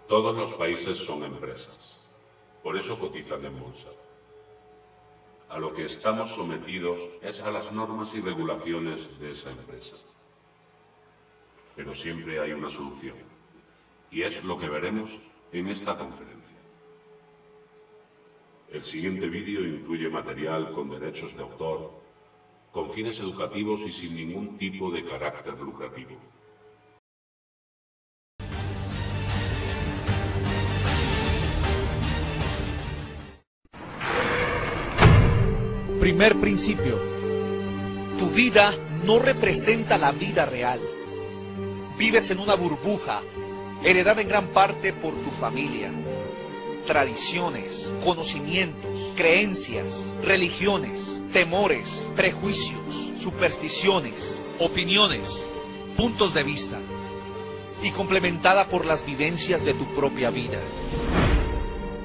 Todos los países son empresas, por eso cotizan en bolsa. A lo que estamos sometidos es a las normas y regulaciones de esa empresa. Pero siempre hay una solución, y es lo que veremos en esta conferencia. El siguiente vídeo incluye material con derechos de autor, con fines educativos y sin ningún tipo de carácter lucrativo. Primer principio. Tu vida no representa la vida real. Vives en una burbuja, heredada en gran parte por tu familia. Tradiciones, conocimientos, creencias, religiones, temores, prejuicios, supersticiones, opiniones, puntos de vista, y complementada por las vivencias de tu propia vida.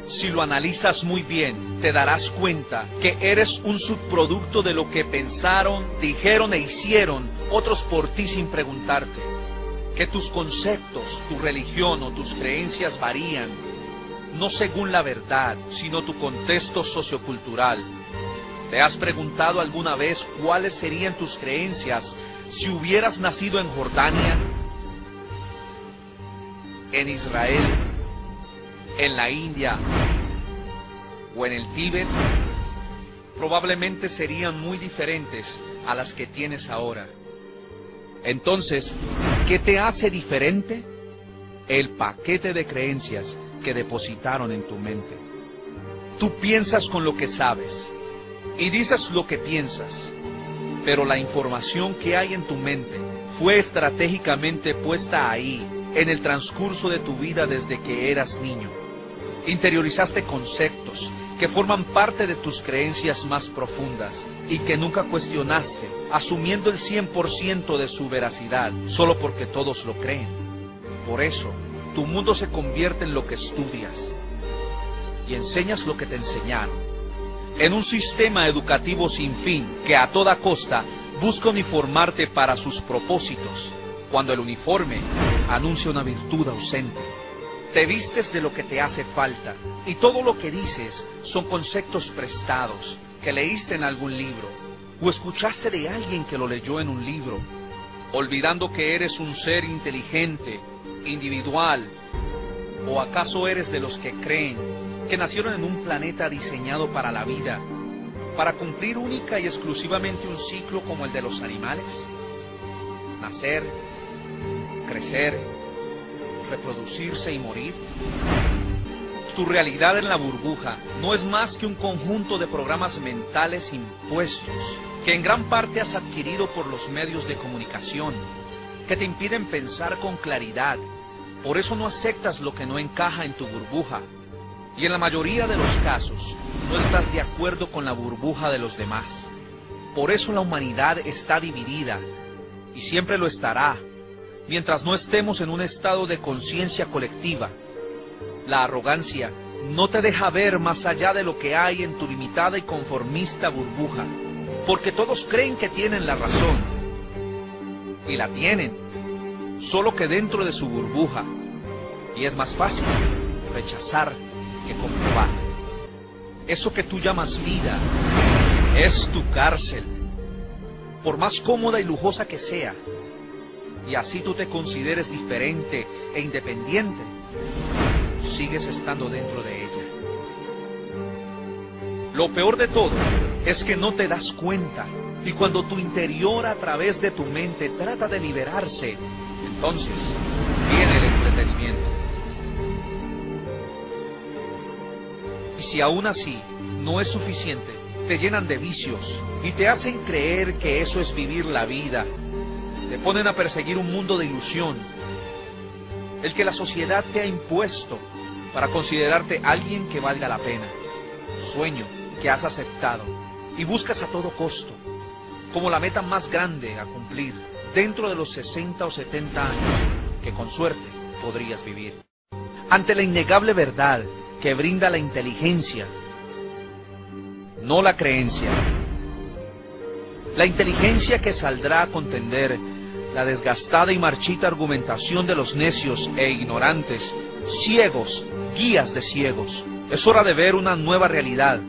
Si lo analizas muy bien, te darás cuenta que eres un subproducto de lo que pensaron, dijeron e hicieron otros por ti sin preguntarte. Que tus conceptos, tu religión o tus creencias varían, no según la verdad, sino tu contexto sociocultural. ¿Te has preguntado alguna vez cuáles serían tus creencias si hubieras nacido en Jordania, en Israel, en la India o en el Tíbet? Probablemente serían muy diferentes a las que tienes ahora. Entonces, ¿qué te hace diferente? El paquete de creencias que depositaron en tu mente. Tú piensas con lo que sabes y dices lo que piensas, pero la información que hay en tu mente fue estratégicamente puesta ahí en el transcurso de tu vida desde que eras niño. Interiorizaste conceptos que forman parte de tus creencias más profundas y que nunca cuestionaste, asumiendo el 100% de su veracidad, solo porque todos lo creen. Por eso, tu mundo se convierte en lo que estudias y enseñas lo que te enseñaron, en un sistema educativo sin fin que a toda costa busca uniformarte para sus propósitos, cuando el uniforme anuncia una virtud ausente. Te vistes de lo que te hace falta y todo lo que dices son conceptos prestados que leíste en algún libro o escuchaste de alguien que lo leyó en un libro, olvidando que eres un ser inteligente, individual. ¿O acaso eres de los que creen que nacieron en un planeta diseñado para la vida, para cumplir única y exclusivamente un ciclo como el de los animales? Nacer, crecer, reproducirse y morir. Tu realidad en la burbuja no es más que un conjunto de programas mentales impuestos que en gran parte has adquirido por los medios de comunicación, que te impiden pensar con claridad. Por eso no aceptas lo que no encaja en tu burbuja, y en la mayoría de los casos no estás de acuerdo con la burbuja de los demás. Por eso la humanidad está dividida, y siempre lo estará, mientras no estemos en un estado de conciencia colectiva. La arrogancia no te deja ver más allá de lo que hay en tu limitada y conformista burbuja, porque todos creen que tienen la razón, y la tienen, solo que dentro de su burbuja, y es más fácil rechazar que comprobar. Eso que tú llamas vida es tu cárcel, por más cómoda y lujosa que sea, y así tú te consideres diferente e independiente, sigues estando dentro de ella. Lo peor de todo es que no te das cuenta, y cuando tu interior a través de tu mente trata de liberarse, entonces viene el entretenimiento. Y si aún así no es suficiente, te llenan de vicios y te hacen creer que eso es vivir la vida. Te ponen a perseguir un mundo de ilusión, el que la sociedad te ha impuesto para considerarte alguien que valga la pena, sueño que has aceptado y buscas a todo costo, como la meta más grande a cumplir dentro de los 60 o 70 años que con suerte podrías vivir. Ante la innegable verdad que brinda la inteligencia, no la creencia, la inteligencia que saldrá a contender la desgastada y marchita argumentación de los necios e ignorantes ciegos, guías de ciegos. Es hora de ver una nueva realidad,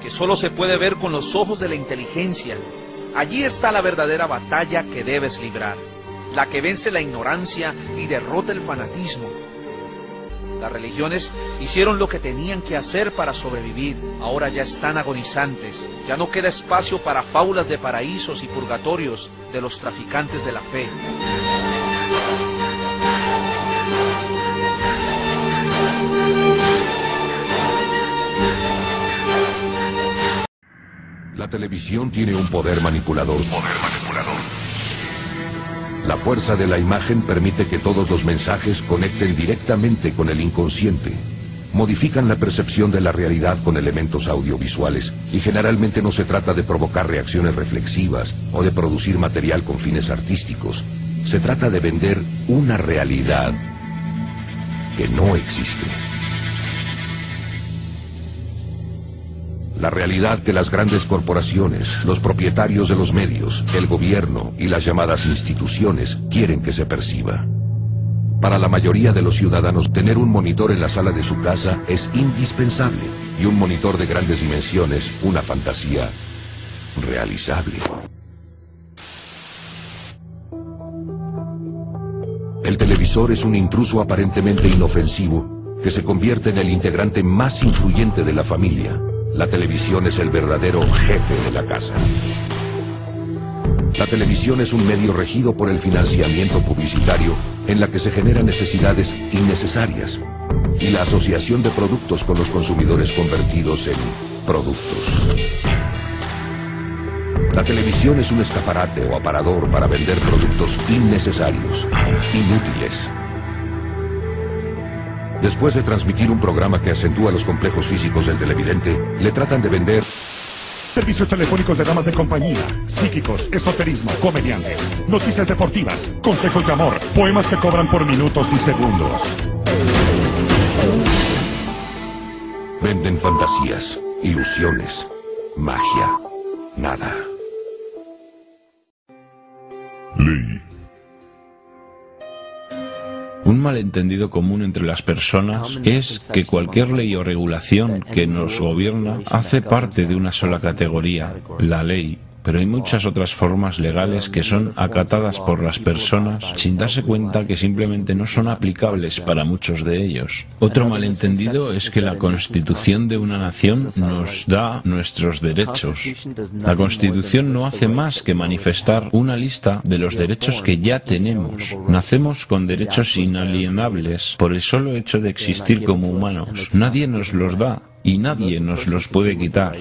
que solo se puede ver con los ojos de la inteligencia. Allí está la verdadera batalla que debes librar, la que vence la ignorancia y derrota el fanatismo. Las religiones hicieron lo que tenían que hacer para sobrevivir. Ahora ya están agonizantes. Ya no queda espacio para fábulas de paraísos y purgatorios de los traficantes de la fe. La televisión tiene un poder manipulador. La fuerza de la imagen permite que todos los mensajes conecten directamente con el inconsciente. Modifican la percepción de la realidad con elementos audiovisuales y generalmente no se trata de provocar reacciones reflexivas o de producir material con fines artísticos. Se trata de vender una realidad que no existe. La realidad que las grandes corporaciones, los propietarios de los medios, el gobierno y las llamadas instituciones quieren que se perciba. Para la mayoría de los ciudadanos, tener un monitor en la sala de su casa es indispensable y un monitor de grandes dimensiones, una fantasía realizable. El televisor es un intruso aparentemente inofensivo que se convierte en el integrante más influyente de la familia. La televisión es el verdadero jefe de la casa. La televisión es un medio regido por el financiamiento publicitario en la que se generan necesidades innecesarias y la asociación de productos con los consumidores convertidos en productos. La televisión es un escaparate o aparador para vender productos innecesarios, inútiles. Después de transmitir un programa que acentúa los complejos físicos del televidente, le tratan de vender servicios telefónicos de damas de compañía, psíquicos, esoterismo, comediantes, noticias deportivas, consejos de amor, poemas que cobran por minutos y segundos. Venden fantasías, ilusiones, magia, nada. Ley. Un malentendido común entre las personas es que cualquier ley o regulación que nos gobierna hace parte de una sola categoría, la ley. Pero hay muchas otras formas legales que son acatadas por las personas sin darse cuenta que simplemente no son aplicables para muchos de ellos. Otro malentendido es que la Constitución de una nación nos da nuestros derechos. La Constitución no hace más que manifestar una lista de los derechos que ya tenemos. Nacemos con derechos inalienables por el solo hecho de existir como humanos. Nadie nos los da y nadie nos los puede quitar.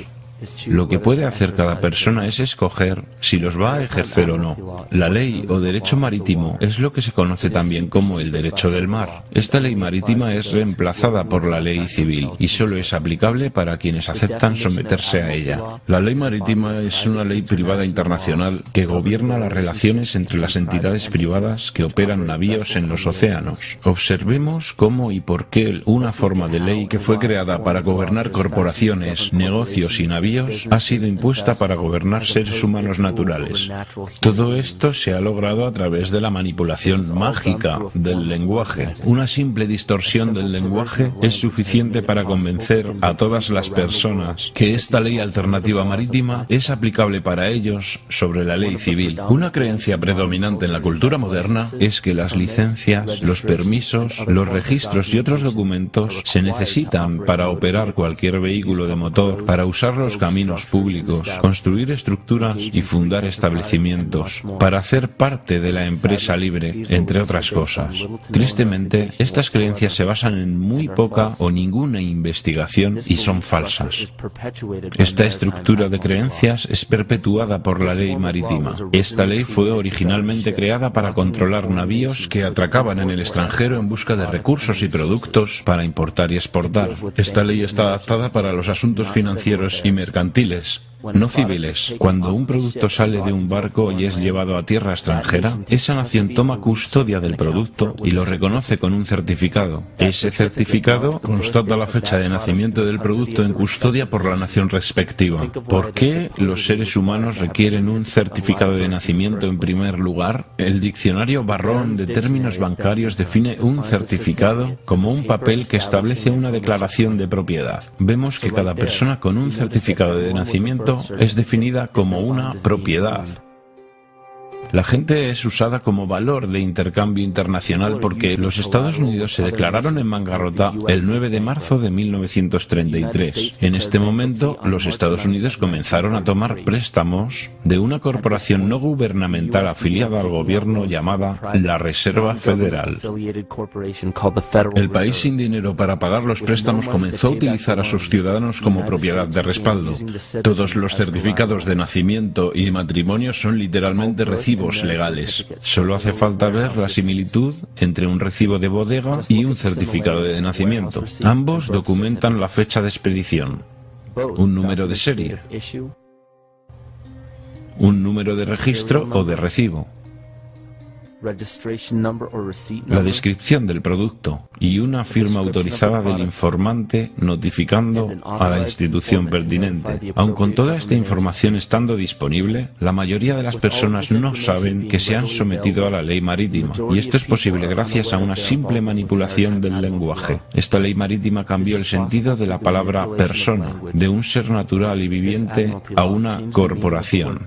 Lo que puede hacer cada persona es escoger si los va a ejercer o no. La ley o derecho marítimo es lo que se conoce también como el derecho del mar. Esta ley marítima es reemplazada por la ley civil y solo es aplicable para quienes aceptan someterse a ella. La ley marítima es una ley privada internacional que gobierna las relaciones entre las entidades privadas que operan navíos en los océanos. Observemos cómo y por qué una forma de ley que fue creada para gobernar corporaciones, negocios y navíos ha sido impuesta para gobernar seres humanos naturales. Todo esto se ha logrado a través de la manipulación mágica del lenguaje. Una simple distorsión del lenguaje es suficiente para convencer a todas las personas que esta ley alternativa marítima es aplicable para ellos sobre la ley civil. Una creencia predominante en la cultura moderna es que las licencias, los permisos, los registros y otros documentos se necesitan para operar cualquier vehículo de motor, para usar los caminos públicos, construir estructuras y fundar establecimientos, para hacer parte de la empresa libre, entre otras cosas. Tristemente, estas creencias se basan en muy poca o ninguna investigación y son falsas. Esta estructura de creencias es perpetuada por la ley marítima. Esta ley fue originalmente creada para controlar navíos que atracaban en el extranjero en busca de recursos y productos para importar y exportar. Esta ley está adaptada para los asuntos financieros y mercantiles mercantiles, no civiles. Cuando un producto sale de un barco y es llevado a tierra extranjera, esa nación toma custodia del producto y lo reconoce con un certificado. Ese certificado constata la fecha de nacimiento del producto en custodia por la nación respectiva. ¿Por qué los seres humanos requieren un certificado de nacimiento en primer lugar? El diccionario Barrón de términos bancarios define un certificado como un papel que establece una declaración de propiedad. Vemos que cada persona con un certificado de nacimiento es definida como una propiedad. La gente es usada como valor de intercambio internacional porque los Estados Unidos se declararon en bancarrota el 9 de marzo de 1933. En este momento, los Estados Unidos comenzaron a tomar préstamos de una corporación no gubernamental afiliada al gobierno llamada la Reserva Federal. El país sin dinero para pagar los préstamos comenzó a utilizar a sus ciudadanos como propiedad de respaldo. Todos los certificados de nacimiento y matrimonio son literalmente recibos legales. Solo hace falta ver la similitud entre un recibo de bodega y un certificado de nacimiento. Ambos documentan la fecha de expedición, un número de serie, un número de registro o de recibo, la descripción del producto y una firma autorizada del informante notificando a la institución pertinente. Aun con toda esta información estando disponible, la mayoría de las personas no saben que se han sometido a la ley marítima, y esto es posible gracias a una simple manipulación del lenguaje. Esta ley marítima cambió el sentido de la palabra persona, de un ser natural y viviente a una corporación.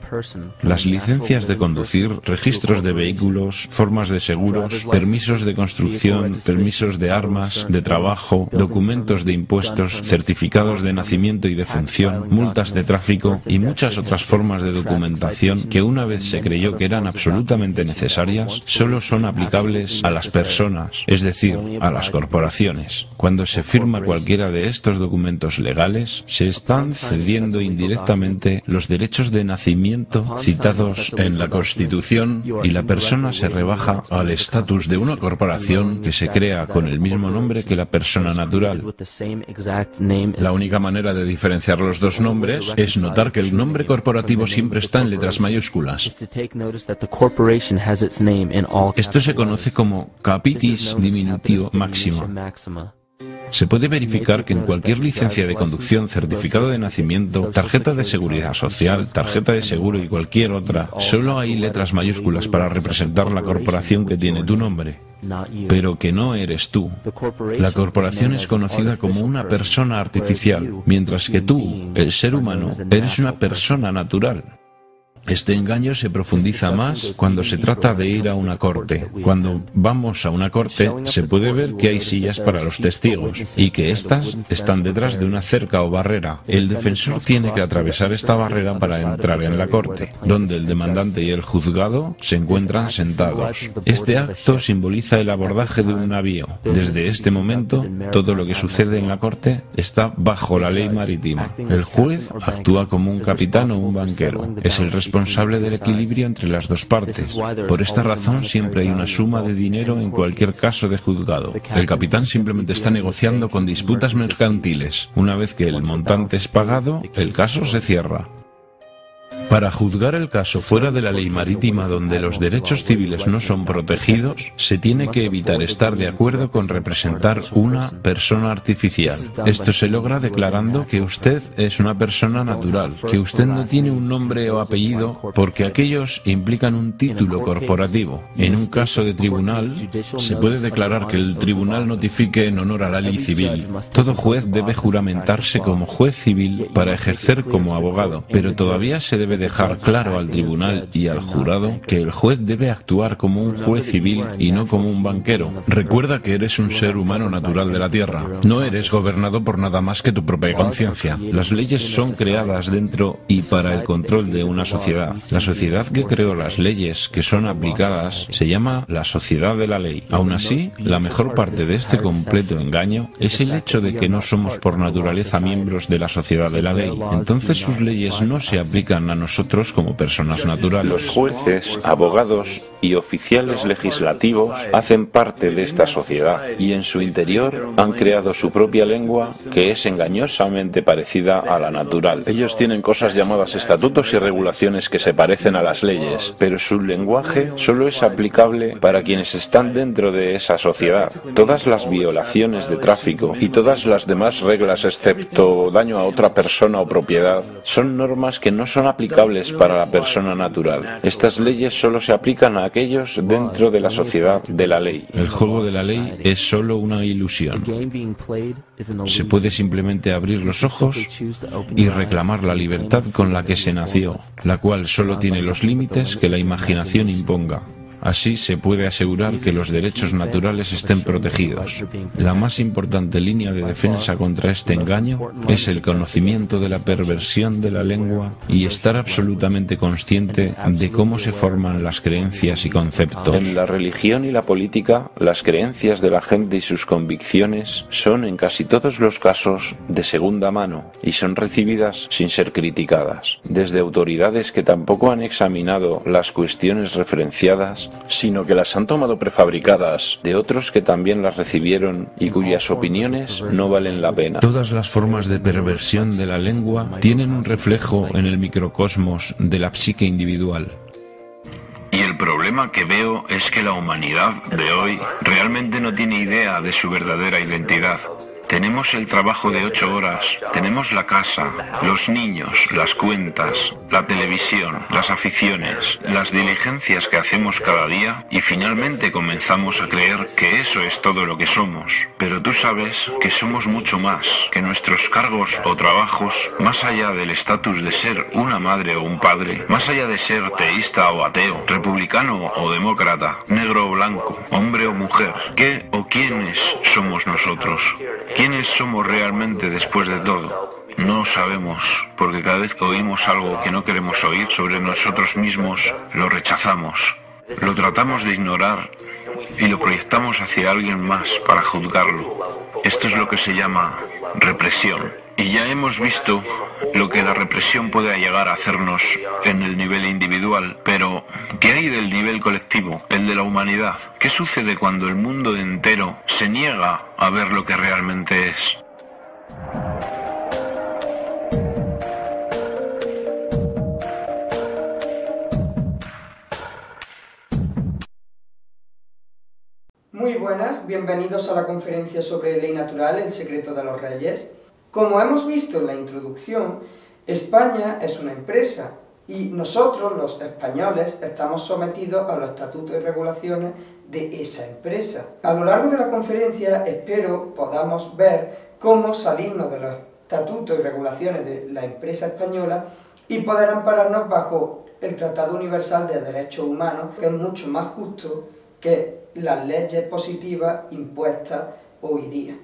Las licencias de conducir, registros de vehículos, formas de seguros, permisos de construcción, permisos de armas, de trabajo, documentos de impuestos, certificados de nacimiento y de función, multas de tráfico y muchas otras formas de documentación que una vez se creyó que eran absolutamente necesarias, solo son aplicables a las personas, es decir, a las corporaciones. Cuando se firma cualquiera de estos documentos legales, se están cediendo indirectamente los derechos de nacimiento citados en la Constitución y la persona se rebaja al estatus de una corporación que se crea con el mismo nombre que la persona natural. La única manera de diferenciar los dos nombres es notar que el nombre corporativo siempre está en letras mayúsculas. Esto se conoce como capitis diminutio maxima. Se puede verificar que en cualquier licencia de conducción, certificado de nacimiento, tarjeta de seguridad social, tarjeta de seguro y cualquier otra, solo hay letras mayúsculas para representar la corporación que tiene tu nombre, pero que no eres tú. La corporación es conocida como una persona artificial, mientras que tú, el ser humano, eres una persona natural. Este engaño se profundiza más cuando se trata de ir a una corte. Cuando vamos a una corte, se puede ver que hay sillas para los testigos y que éstas están detrás de una cerca o barrera. El defensor tiene que atravesar esta barrera para entrar en la corte, donde el demandante y el juzgado se encuentran sentados. Este acto simboliza el abordaje de un navío. Desde este momento, todo lo que sucede en la corte está bajo la ley marítima. El juez actúa como un capitán o un banquero. Es el responsable del equilibrio entre las dos partes. Por esta razón siempre hay una suma de dinero en cualquier caso de juzgado. El capitán simplemente está negociando con disputas mercantiles. Una vez que el montante es pagado, el caso se cierra. Para juzgar el caso fuera de la ley marítima donde los derechos civiles no son protegidos, se tiene que evitar estar de acuerdo con representar una persona artificial. Esto se logra declarando que usted es una persona natural, que usted no tiene un nombre o apellido porque aquellos implican un título corporativo. En un caso de tribunal, se puede declarar que el tribunal notifique en honor a la ley civil. Todo juez debe juramentarse como juez civil para ejercer como abogado, pero todavía se debe dejar claro al tribunal y al jurado que el juez debe actuar como un juez civil y no como un banquero. Recuerda que eres un ser humano natural de la tierra. No eres gobernado por nada más que tu propia conciencia. Las leyes son creadas dentro y para el control de una sociedad. La sociedad que creó las leyes que son aplicadas se llama la sociedad de la ley. Aún así, la mejor parte de este completo engaño es el hecho de que no somos por naturaleza miembros de la sociedad de la ley. Entonces sus leyes no se aplican a nosotros como personas naturales. Los jueces, abogados y oficiales legislativos hacen parte de esta sociedad y en su interior han creado su propia lengua que es engañosamente parecida a la natural. Ellos tienen cosas llamadas estatutos y regulaciones que se parecen a las leyes, pero su lenguaje solo es aplicable para quienes están dentro de esa sociedad. Todas las violaciones de tráfico y todas las demás reglas excepto daño a otra persona o propiedad son normas que no son aplicables para la persona natural. Estas leyes solo se aplican a aquellos dentro de la sociedad de la ley. El juego de la ley es solo una ilusión. Se puede simplemente abrir los ojos y reclamar la libertad con la que se nació, la cual solo tiene los límites que la imaginación imponga. Así se puede asegurar que los derechos naturales estén protegidos. La más importante línea de defensa contra este engaño es el conocimiento de la perversión de la lengua y estar absolutamente consciente de cómo se forman las creencias y conceptos. En la religión y la política, las creencias de la gente y sus convicciones son en casi todos los casos de segunda mano y son recibidas sin ser criticadas, desde autoridades que tampoco han examinado las cuestiones referenciadas, sino que las han tomado prefabricadas de otros que también las recibieron y cuyas opiniones no valen la pena. Todas las formas de perversión de la lengua tienen un reflejo en el microcosmos de la psique individual. Y el problema que veo es que la humanidad de hoy realmente no tiene idea de su verdadera identidad. Tenemos el trabajo de 8 horas, tenemos la casa, los niños, las cuentas, la televisión, las aficiones, las diligencias que hacemos cada día y finalmente comenzamos a creer que eso es todo lo que somos. Pero tú sabes que somos mucho más, que nuestros cargos o trabajos, más allá del estatus de ser una madre o un padre, más allá de ser teísta o ateo, republicano o demócrata, negro o blanco, hombre o mujer, ¿qué o quiénes somos nosotros? ¿Quiénes somos realmente después de todo? No sabemos, porque cada vez que oímos algo que no queremos oír sobre nosotros mismos, lo rechazamos, lo tratamos de ignorar y lo proyectamos hacia alguien más para juzgarlo. Esto es lo que se llama represión. Y ya hemos visto lo que la represión puede llegar a hacernos en el nivel individual, pero ¿qué hay del nivel colectivo, el de la humanidad? ¿Qué sucede cuando el mundo entero se niega a ver lo que realmente es? Muy buenas, bienvenidos a la conferencia sobre ley natural, el secreto de los reyes. Como hemos visto en la introducción, España es una empresa y nosotros, los españoles, estamos sometidos a los estatutos y regulaciones de esa empresa. A lo largo de la conferencia espero podamos ver cómo salirnos de los estatutos y regulaciones de la empresa española y poder ampararnos bajo el Tratado Universal de Derechos Humanos, que es mucho más justo que las leyes positivas impuestas hoy día.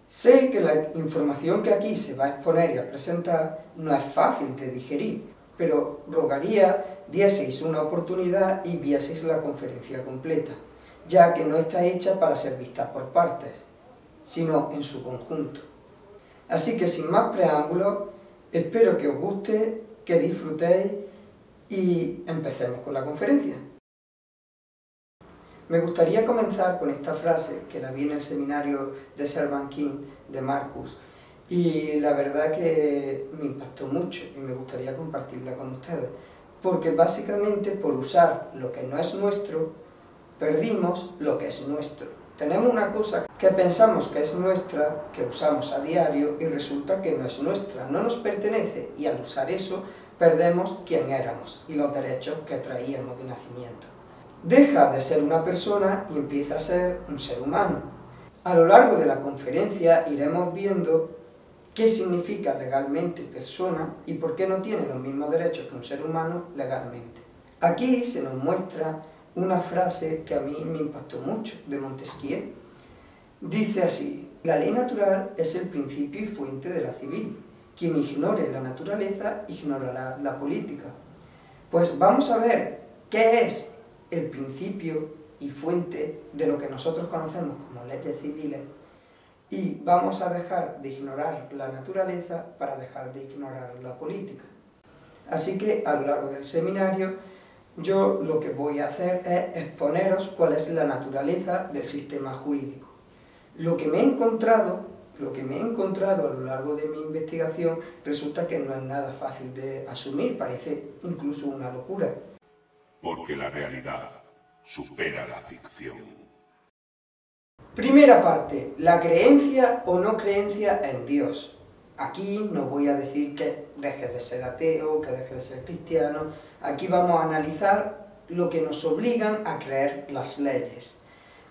Sé que la información que aquí se va a exponer y a presentar no es fácil de digerir, pero rogaría dieseis una oportunidad y vieseis la conferencia completa, ya que no está hecha para ser vista por partes, sino en su conjunto. Así que sin más preámbulos, espero que os guste, que disfrutéis y empecemos con la conferencia. Me gustaría comenzar con esta frase, que la vi en el seminario de Servan King de Marcus, y la verdad que me impactó mucho y me gustaría compartirla con ustedes, porque básicamente por usar lo que no es nuestro, perdimos lo que es nuestro. Tenemos una cosa que pensamos que es nuestra, que usamos a diario, y resulta que no es nuestra, no nos pertenece, y al usar eso perdemos quién éramos y los derechos que traíamos de nacimiento. Deja de ser una persona y empieza a ser un ser humano. A lo largo de la conferencia iremos viendo qué significa legalmente persona y por qué no tiene los mismos derechos que un ser humano legalmente. Aquí se nos muestra una frase que a mí me impactó mucho, de Montesquieu. Dice así: la ley natural es el principio y fuente de la civil. Quien ignore la naturaleza, ignorará la política. Pues vamos a ver qué es el principio y fuente de lo que nosotros conocemos como leyes civiles, y vamos a dejar de ignorar la naturaleza para dejar de ignorar la política. Así que a lo largo del seminario yo lo que voy a hacer es exponeros cuál es la naturaleza del sistema jurídico. Lo que me he encontrado a lo largo de mi investigación resulta que no es nada fácil de asumir, parece incluso una locura. Porque la realidad supera la ficción. Primera parte, la creencia o no creencia en Dios. Aquí no voy a decir que dejes de ser ateo, que dejes de ser cristiano. Aquí vamos a analizar lo que nos obligan a creer las leyes.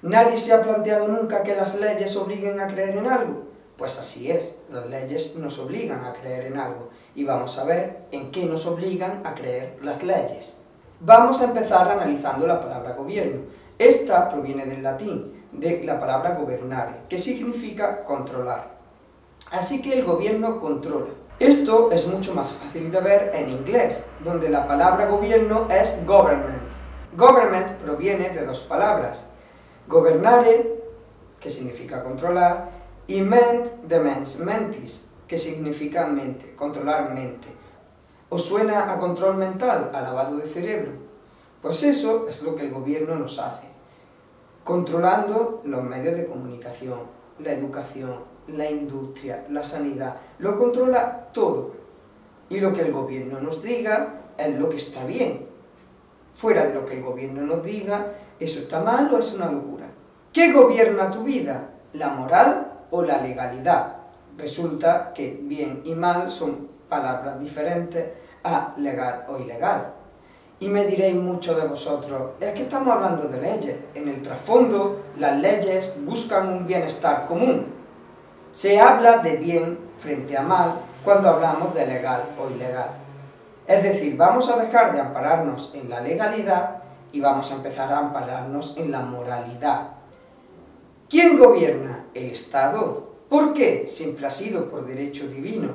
¿Nadie se ha planteado nunca que las leyes obliguen a creer en algo? Pues así es, las leyes nos obligan a creer en algo. Y vamos a ver en qué nos obligan a creer las leyes. Vamos a empezar analizando la palabra gobierno. Esta proviene del latín, de la palabra gobernare, que significa controlar. Así que el gobierno controla. Esto es mucho más fácil de ver en inglés, donde la palabra gobierno es government. Government proviene de dos palabras, gobernare, que significa controlar, y ment de mens, mentis, que significa mente, controlar mente. ¿Os suena a control mental, a lavado de cerebro? Pues eso es lo que el gobierno nos hace, controlando los medios de comunicación, la educación, la industria, la sanidad, lo controla todo. Y lo que el gobierno nos diga es lo que está bien. Fuera de lo que el gobierno nos diga, ¿eso está mal o es una locura? ¿Qué gobierna tu vida? ¿La moral o la legalidad? Resulta que bien y mal son palabras diferentes a legal o ilegal. Y me diréis muchos de vosotros, es que estamos hablando de leyes. En el trasfondo, las leyes buscan un bienestar común. Se habla de bien frente a mal cuando hablamos de legal o ilegal. Es decir, vamos a dejar de ampararnos en la legalidad y vamos a empezar a ampararnos en la moralidad. ¿Quién gobierna? El Estado. ¿Por qué? Siempre ha sido por derecho divino.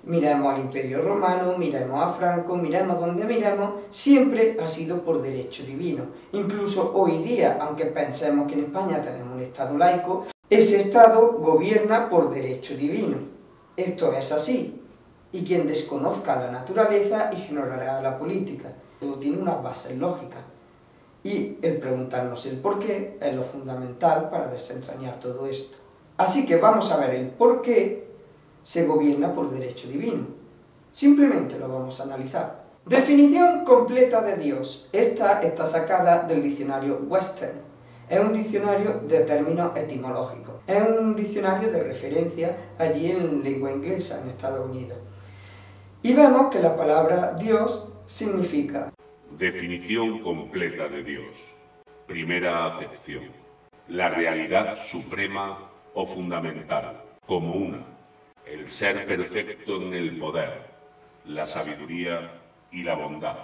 Miremos al Imperio Romano, miremos a Franco, miremos donde miremos, siempre ha sido por derecho divino. Incluso hoy día, aunque pensemos que en España tenemos un Estado laico, ese Estado gobierna por derecho divino. Esto es así. Y quien desconozca la naturaleza ignorará la política. Todo tiene unas bases lógicas. Y el preguntarnos el por qué es lo fundamental para desentrañar todo esto. Así que vamos a ver el por qué se gobierna por derecho divino. Simplemente lo vamos a analizar. Definición completa de Dios. Esta está sacada del diccionario Webster. Es un diccionario de términos etimológicos. Es un diccionario de referencia allí en lengua inglesa, en Estados Unidos. Y vemos que la palabra Dios significa... Definición completa de Dios. Primera acepción. La realidad suprema o fundamental, como una. El ser perfecto en el poder, la sabiduría y la bondad,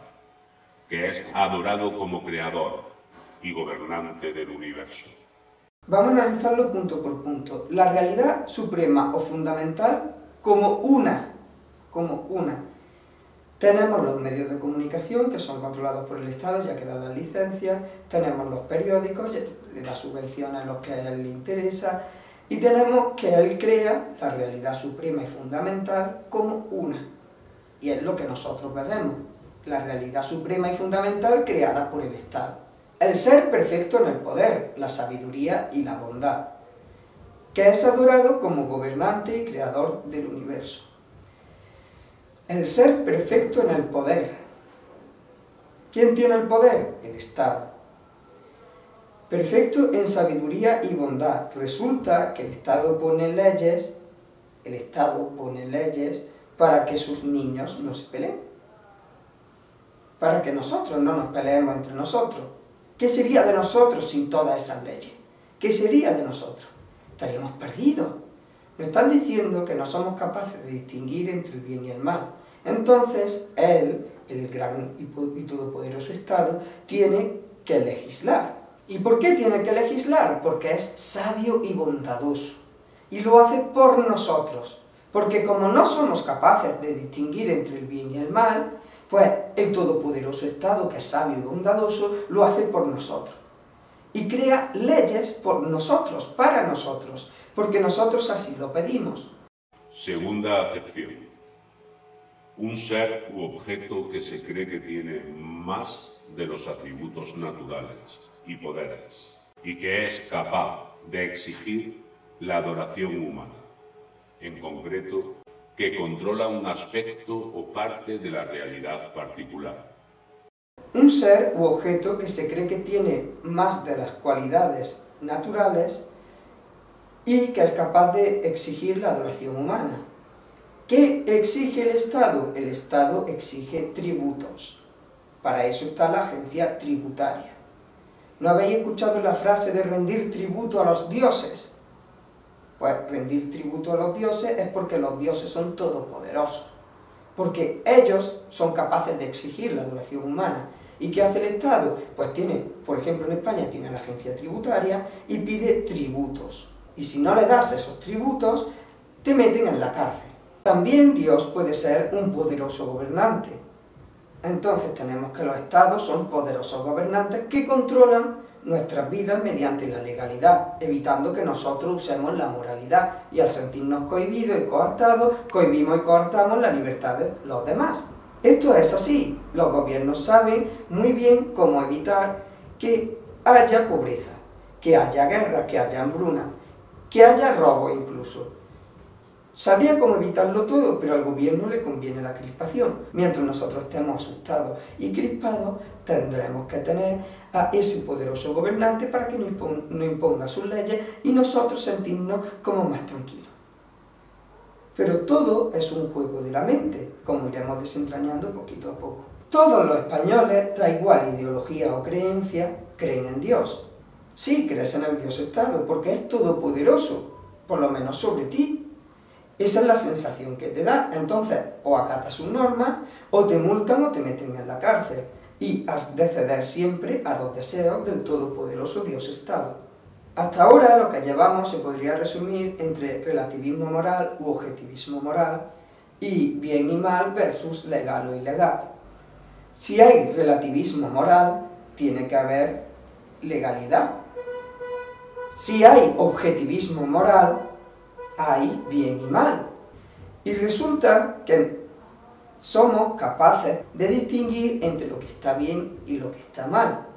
que es adorado como creador y gobernante del universo. Vamos a analizarlo punto por punto. La realidad suprema o fundamental como una. Tenemos los medios de comunicación que son controlados por el Estado, ya que dan las licencias, tenemos los periódicos, le da subvenciones a los que a él le interesa, y tenemos que él crea la realidad suprema y fundamental como una. Y es lo que nosotros vemos, la realidad suprema y fundamental creada por el Estado. El ser perfecto en el poder, la sabiduría y la bondad, que es adorado como gobernante y creador del universo. El ser perfecto en el poder. ¿Quién tiene el poder? El Estado. Perfecto en sabiduría y bondad. Resulta que el Estado pone leyes para que sus niños no se peleen. Para que nosotros no nos peleemos entre nosotros. ¿Qué sería de nosotros sin todas esas leyes? ¿Qué sería de nosotros? Estaríamos perdidos. Nos están diciendo que no somos capaces de distinguir entre el bien y el mal. Entonces, él, el gran y todopoderoso Estado, tiene que legislar. ¿Y por qué tiene que legislar? Porque es sabio y bondadoso. Y lo hace por nosotros. Porque como no somos capaces de distinguir entre el bien y el mal, pues el todopoderoso Estado, que es sabio y bondadoso, lo hace por nosotros. Y crea leyes por nosotros, para nosotros, porque nosotros así lo pedimos. Segunda acepción. Un ser u objeto que se cree que tiene más de los atributos naturales y poderes, y que es capaz de exigir la adoración humana, en concreto, que controla un aspecto o parte de la realidad particular. Un ser u objeto que se cree que tiene más de las cualidades naturales y que es capaz de exigir la adoración humana. ¿Qué exige el Estado? El Estado exige tributos. Para eso está la agencia tributaria. ¿No habéis escuchado la frase de rendir tributo a los dioses? Pues rendir tributo a los dioses es porque los dioses son todopoderosos. Porque ellos son capaces de exigir la adoración humana. ¿Y qué hace el Estado? Pues tiene, por ejemplo en España tiene la agencia tributaria y pide tributos. Y si no le das esos tributos, te meten en la cárcel. También Dios puede ser un poderoso gobernante. Entonces tenemos que los estados son poderosos gobernantes que controlan nuestras vidas mediante la legalidad, evitando que nosotros usemos la moralidad y al sentirnos cohibidos y coartados, cohibimos y coartamos la libertad de los demás. Esto es así. Los gobiernos saben muy bien cómo evitar que haya pobreza, que haya guerra, que haya hambruna, que haya robo incluso. Sabría cómo evitarlo todo, pero al gobierno le conviene la crispación. Mientras nosotros estemos asustados y crispados, tendremos que tener a ese poderoso gobernante para que no imponga sus leyes y nosotros sentirnos como más tranquilos. Pero todo es un juego de la mente, como iremos desentrañando poquito a poco. Todos los españoles, da igual ideología o creencia, creen en Dios. Sí, crees en el Dios-Estado, porque es todopoderoso, por lo menos sobre ti. Esa es la sensación que te da. Entonces, o acatas sus normas, o te multan o te meten en la cárcel. Y has de ceder siempre a los deseos del todopoderoso Dios-Estado. Hasta ahora lo que llevamos se podría resumir entre relativismo moral u objetivismo moral y bien y mal versus legal o ilegal. Si hay relativismo moral, tiene que haber legalidad. Si hay objetivismo moral, hay bien y mal. Y resulta que somos capaces de distinguir entre lo que está bien y lo que está mal.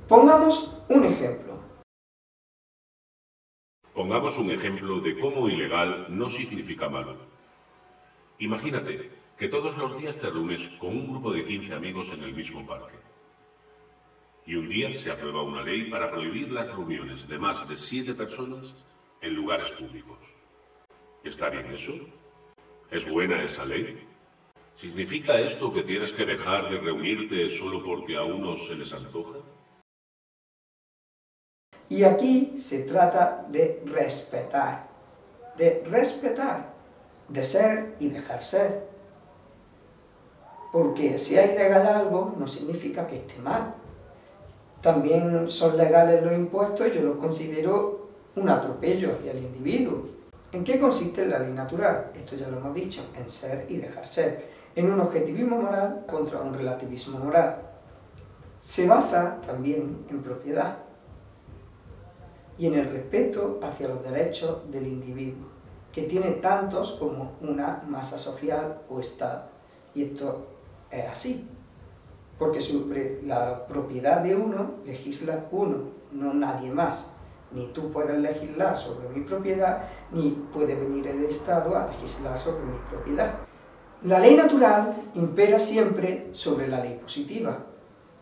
Pongamos un ejemplo. Pongamos un ejemplo de cómo ilegal no significa malo. Imagínate que todos los días te reúnes con un grupo de 15 amigos en el mismo parque. Y un día se aprueba una ley para prohibir las reuniones de más de 7 personas en lugares públicos. ¿Está bien eso? ¿Es buena esa ley? ¿Significa esto que tienes que dejar de reunirte solo porque a unos se les antoja? Y aquí se trata de respetar, de ser y dejar ser. Porque si hay legal algo, no significa que esté mal. También son legales los impuestos y yo los considero un atropello hacia el individuo. ¿En qué consiste la ley natural? Esto ya lo hemos dicho, en ser y dejar ser. En un objetivismo moral contra un relativismo moral. Se basa también en propiedad y en el respeto hacia los derechos del individuo, que tiene tantos como una masa social o Estado. Y esto es así, porque sobre la propiedad de uno legisla uno, no nadie más. Ni tú puedes legislar sobre mi propiedad, ni puede venir el Estado a legislar sobre mi propiedad. La ley natural impera siempre sobre la ley positiva.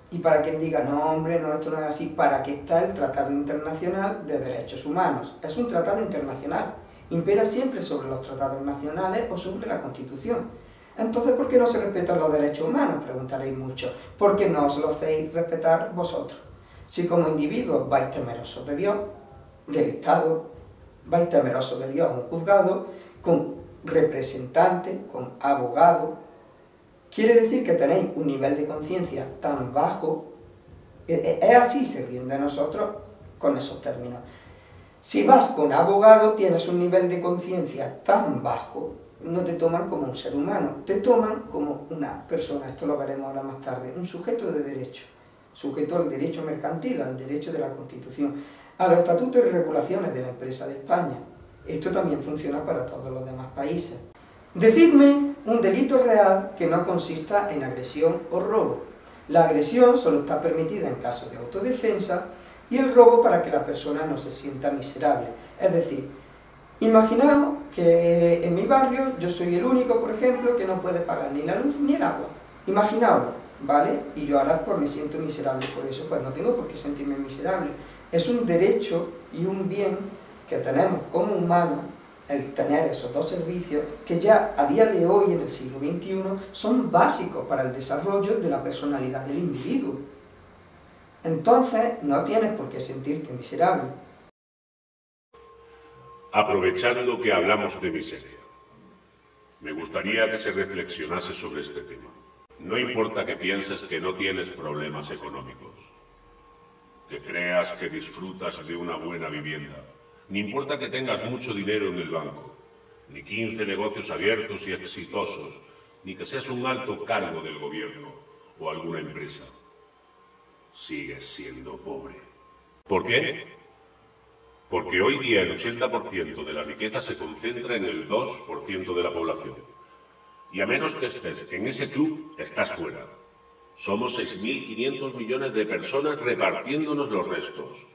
Y para quien diga, no hombre, no, esto no es así, ¿para qué está el Tratado Internacional de Derechos Humanos? Es un tratado internacional, impera siempre sobre los tratados nacionales o sobre la Constitución. Entonces, ¿por qué no se respetan los derechos humanos? Preguntaréis mucho. ¿Por qué no os lo hacéis respetar vosotros? Si como individuos vais temerosos de Dios, del Estado, vais temerosos de Dios a un juzgado, con representante, con abogado, quiere decir que tenéis un nivel de conciencia tan bajo, es así, se ríen de nosotros con esos términos. Si vas con abogado, tienes un nivel de conciencia tan bajo, no te toman como un ser humano, te toman como una persona, esto lo veremos ahora más tarde, un sujeto de derecho, sujeto al derecho mercantil, al derecho de la Constitución, a los estatutos y regulaciones de la empresa de España. Esto también funciona para todos los demás países. Decidme un delito real que no consista en agresión o robo. La agresión solo está permitida en caso de autodefensa y el robo para que la persona no se sienta miserable. Es decir, imaginaos que en mi barrio yo soy el único, por ejemplo, que no puede pagar ni la luz ni el agua. Imaginaoslo, ¿vale? Y yo ahora pues me siento miserable por eso, pues no tengo por qué sentirme miserable. Es un derecho y un bien que tenemos como humanos, el tener esos dos servicios que ya a día de hoy, en el siglo XXI, son básicos para el desarrollo de la personalidad del individuo. Entonces, no tienes por qué sentirte miserable. Aprovechando que hablamos de miseria, me gustaría que se reflexionase sobre este tema. No importa que pienses que no tienes problemas económicos, que creas que disfrutas de una buena vivienda, ni importa que tengas mucho dinero en el banco, ni 15 negocios abiertos y exitosos, ni que seas un alto cargo del gobierno o alguna empresa. Sigues siendo pobre. ¿Por qué? Porque hoy día el 80% de la riqueza se concentra en el 2% de la población. Y a menos que estés en ese club, estás fuera. Somos 6.500 millones de personas repartiéndonos los restos,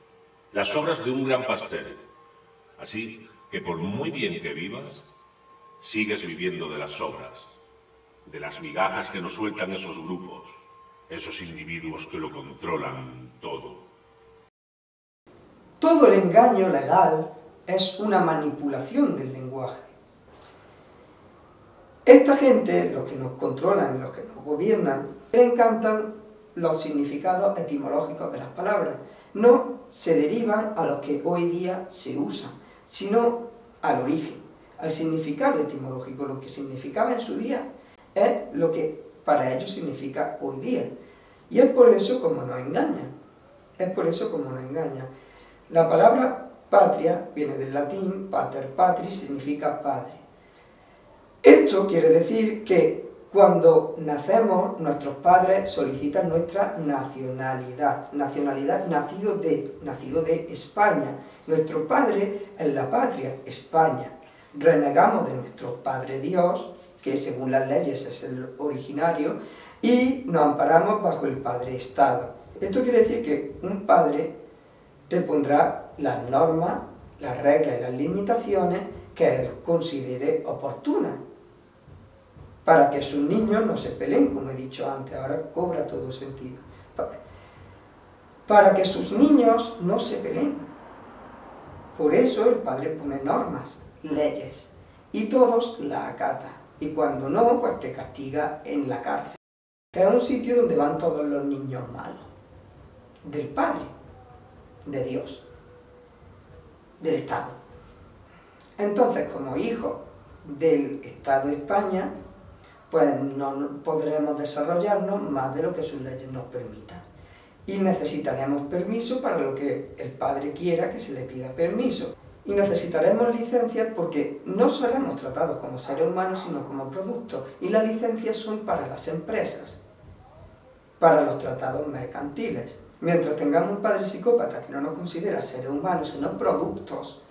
las sobras de un gran pastel. Así que por muy bien que vivas, sigues viviendo de las sobras, de las migajas que nos sueltan esos grupos, esos individuos que lo controlan todo. Todo el engaño legal es una manipulación del lenguaje. Esta gente, los que nos controlan y los que nos gobiernan, le encantan los significados etimológicos de las palabras. No se derivan a los que hoy día se usan, sino al origen, al significado etimológico. Lo que significaba en su día es lo que para ellos significa hoy día. Y es por eso como nos engañan. Es por eso como nos engañan. La palabra patria viene del latín pater patris, significa padre. Esto quiere decir que cuando nacemos, nuestros padres solicitan nuestra nacionalidad. Nacionalidad nacido de España. Nuestro padre es la patria, España. Renegamos de nuestro Padre Dios, que según las leyes es el originario, y nos amparamos bajo el Padre Estado. Esto quiere decir que un padre te pondrá las normas, las reglas y las limitaciones que él considere oportunas, para que sus niños no se peleen, como he dicho antes, ahora cobra todo sentido. Para que sus niños no se peleen. Por eso el padre pone normas, leyes, y todos las acatan. Y cuando no, pues te castiga en la cárcel, que es un sitio donde van todos los niños malos, del Padre, de Dios, del Estado. Entonces, como hijos del Estado de España, pues no podremos desarrollarnos más de lo que sus leyes nos permitan. Y necesitaremos permiso para lo que el padre quiera que se le pida permiso. Y necesitaremos licencias porque no seremos tratados como seres humanos, sino como productos. Y las licencias son para las empresas, para los tratados mercantiles. Mientras tengamos un padre psicópata que no nos considera seres humanos, sino productos,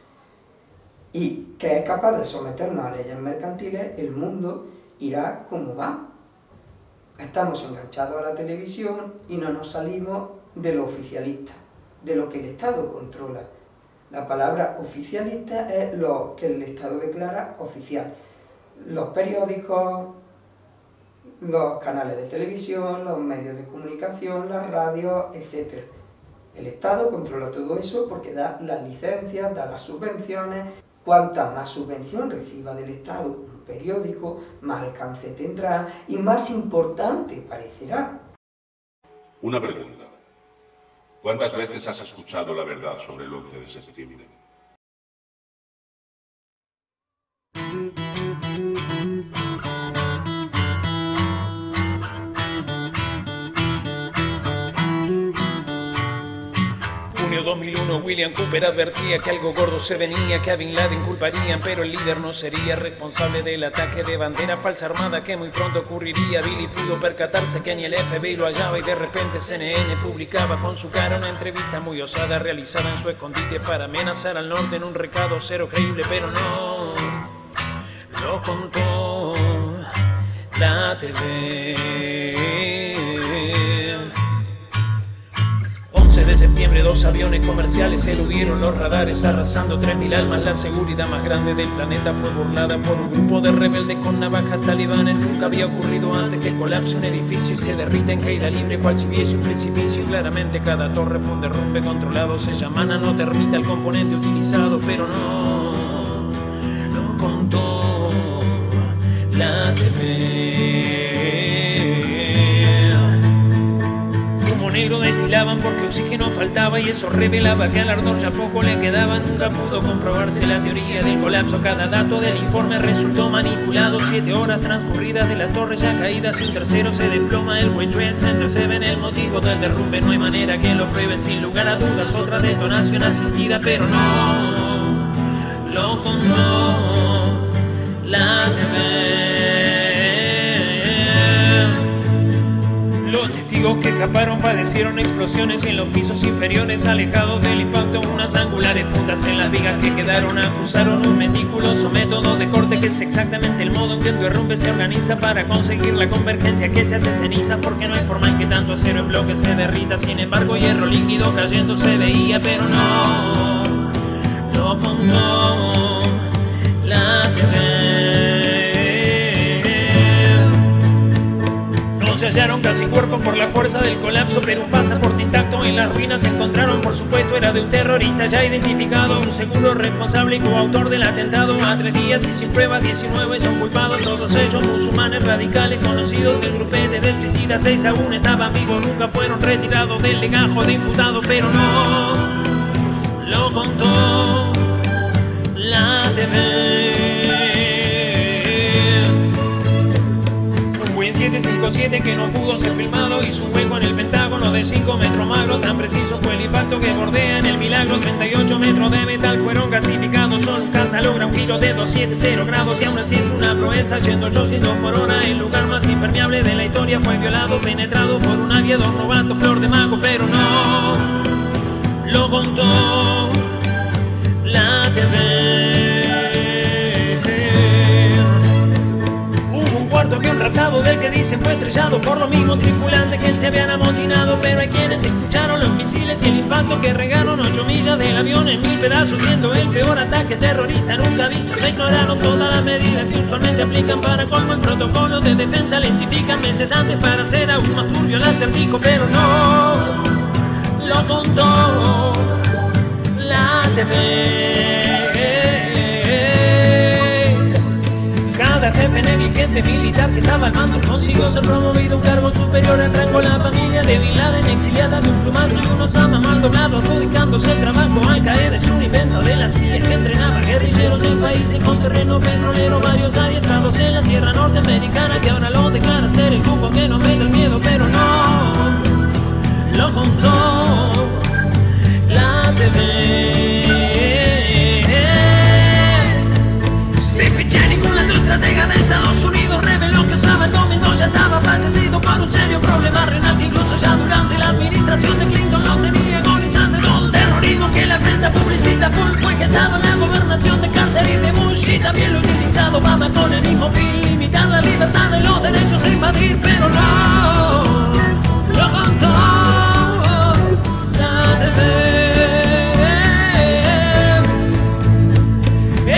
y que es capaz de someternos a leyes mercantiles, el mundo irá como va. Estamos enganchados a la televisión y no nos salimos de lo oficialista, de lo que el Estado controla. La palabra oficialista es lo que el Estado declara oficial. Los periódicos, los canales de televisión, los medios de comunicación, las radios, etc. El Estado controla todo eso porque da las licencias, da las subvenciones. Cuanta más subvención reciba del Estado un periódico, más alcance tendrá y más importante parecerá. Una pregunta. ¿Cuántas veces has escuchado la verdad sobre el 11 de septiembre? Junio 2001, William Cooper advertía que algo gordo se venía, que a Bin Laden culparían, pero el líder no sería responsable del ataque de bandera falsa armada que muy pronto ocurriría. Billy pudo percatarse que ni el FBI lo hallaba y de repente CNN publicaba con su cara una entrevista muy osada realizada en su escondite para amenazar al norte en un recado cero creíble, pero no. lo contó la TV. 11 de septiembre, 2 aviones comerciales eludieron los radares, arrasando 3.000 almas. La seguridad más grande del planeta fue burlada por un grupo de rebeldes con navajas talibanes. Nunca había ocurrido antes que colapse un edificio y se derrita en caída libre cual si hubiese un precipicio. Claramente cada torre fue un derrumbe controlado. Se llama nanotermita el componente utilizado, pero no lo contó la TV. Negro destilaban porque oxígeno faltaba y eso revelaba que al ardor ya poco le quedaba. Nunca pudo comprobarse la teoría del colapso. Cada dato del informe resultó manipulado. 7 horas transcurridas de la torre ya caída. Si un tercero se desploma, el World Trade Center se ven el motivo del derrumbe. No hay manera que lo prueben, sin lugar a dudas. Otra detonación asistida, pero no lo contó la TV. Que escaparon padecieron explosiones en los pisos inferiores, alejados del impacto. Unas angulares puntas en las vigas que quedaron acusaron un meticuloso método de corte, que es exactamente el modo en que el derrumbe se organiza para conseguir la convergencia que se hace ceniza, porque no hay forma en que tanto acero en bloque se derrita. Sin embargo, hierro líquido cayendo se veía, pero no lo contó la TV. Se hallaron casi cuerpos por la fuerza del colapso, pero un pasaporte intacto en las ruinas se encontraron. Por supuesto era de un terrorista ya identificado, un seguro responsable y coautor del atentado. A 3 días y sin pruebas 19 son culpados, todos ellos musulmanes radicales conocidos del grupete de suicidas. 6 aún estaban vivos, nunca fueron retirados del legajo de imputado, pero no lo contó la TV. 757 que no pudo ser filmado, hizo un hueco en el Pentágono de 5 metros magro. Tan preciso fue el impacto que bordea en el milagro. 38 metros de metal fueron gasificados. Solo un caza logra un giro de 270 grados y aún así es una proeza. Yendo 800 por hora, el lugar más impermeable de la historia fue violado, penetrado por un aviador novato, flor de mago, pero no lo contó la TV. Avión raptado del que dicen fue estrellado por los mismos tripulantes que se habían amotinado, pero hay quienes escucharon los misiles y el impacto que regaron 8 millas del avión en 1000 pedazos, siendo el peor ataque terrorista nunca visto. Se ignoraron todas las medidas que usualmente aplican para colmo el protocolo de defensa, lentifican meses antes para hacer aún más turbio el acertijo, pero no lo contó la TV. Cada jefe negligente militar que estaba al mando consiguió ser promovido a un cargo superior al rango. La familia de Bin Laden exiliada de un plumazo y un Osama mal doblado, adjudicándose el trabajo. Al Qaeda es un invento de la CIA que entrenaba guerrilleros en países con terreno petrolero. Varios adiestrados en la tierra norteamericana que ahora lo declara ser el grupo que nos mete el miedo, pero no lo contó la TV. Un estratega de Estados Unidos reveló que Osama el domingo ya estaba fallecido por un serio problema renal que incluso ya durante la administración de Clinton lo tenía agonizante. Todo el terrorismo que la prensa publicita fue gestado en la gobernación de Carter y de Bush, y también lo utilizado Obama con el mismo fin, limitar la libertad de los derechos e invadir, pero no lo contó la TV.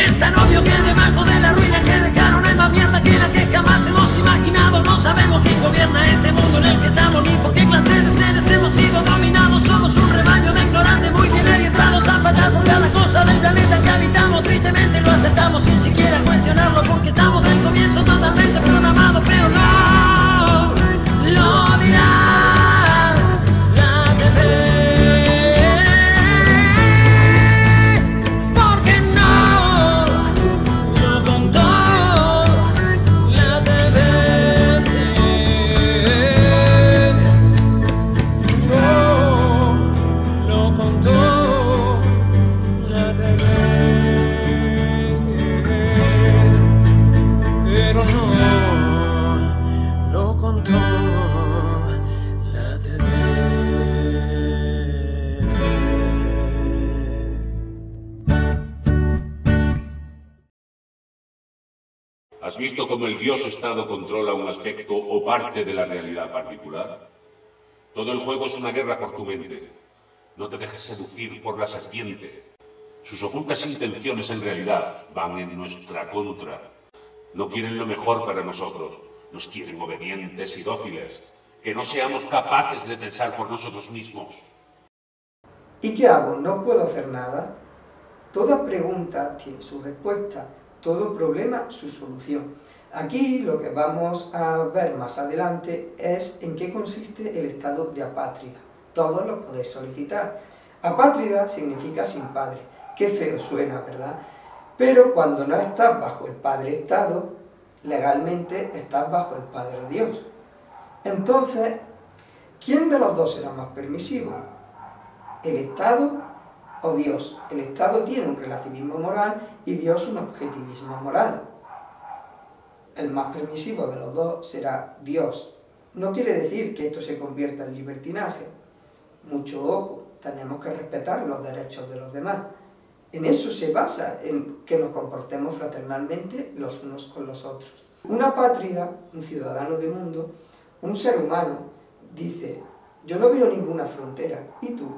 Es tan obvio que debajo de la ruina que dejaron hay más mierda que la que jamás hemos imaginado. No sabemos quién gobierna este mundo en el que estamos, ni por qué clase de seres hemos sido dominados. Somos un rebaño de ignorantes muy bien orientados a pagar por cada cosa del planeta que habitamos. Tristemente lo aceptamos sin siquiera cuestionarlo, porque estamos del comienzo totalmente programados, pero no lo dirá la TV. ¿Has visto cómo el Dios-Estado controla un aspecto o parte de la realidad particular? Todo el juego es una guerra por tu mente. No te dejes seducir por la serpiente. Sus ocultas intenciones en realidad van en nuestra contra. No quieren lo mejor para nosotros. Nos quieren obedientes y dóciles. Que no seamos capaces de pensar por nosotros mismos. ¿Y qué hago? ¿No puedo hacer nada? Toda pregunta tiene su respuesta. Todo problema, su solución. Aquí lo que vamos a ver más adelante es en qué consiste el estado de apátrida. Todos lo podéis solicitar. Apátrida significa sin padre. Qué feo suena, ¿verdad? Pero cuando no estás bajo el Padre Estado, legalmente estás bajo el Padre Dios. Entonces, ¿quién de los dos será más permisivo? ¿El Estado o Dios? El Estado tiene un relativismo moral y Dios un objetivismo moral. El más permisivo de los dos será Dios. No quiere decir que esto se convierta en libertinaje. Mucho ojo, tenemos que respetar los derechos de los demás. En eso se basa, en que nos comportemos fraternalmente los unos con los otros. Una apátrida, un ciudadano del mundo, un ser humano, dice: yo no veo ninguna frontera, ¿y tú?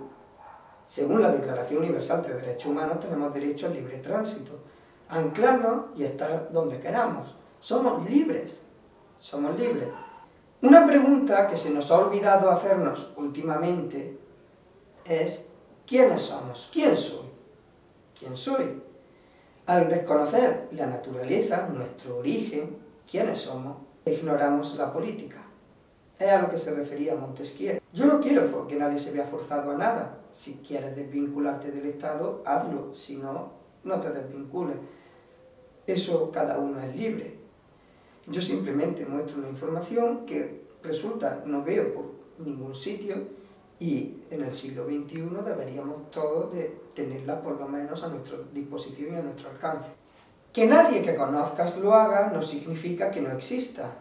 Según la Declaración Universal de Derechos Humanos tenemos derecho al libre tránsito, a anclarnos y estar donde queramos. Somos libres, somos libres. Una pregunta que se nos ha olvidado hacernos últimamente es: ¿quiénes somos? ¿Quién soy? ¿Quién soy? Al desconocer la naturaleza, nuestro origen, quiénes somos, ignoramos la política. Es a lo que se refería Montesquieu. Yo no quiero que nadie se vea forzado a nada. Si quieres desvincularte del Estado, hazlo. Si no, no te desvincules. Eso cada uno es libre. Yo simplemente muestro una información que resulta, no veo por ningún sitio, y en el siglo XXI deberíamos todos de tenerla por lo menos a nuestra disposición y a nuestro alcance. Que nadie que conozcas lo haga no significa que no exista.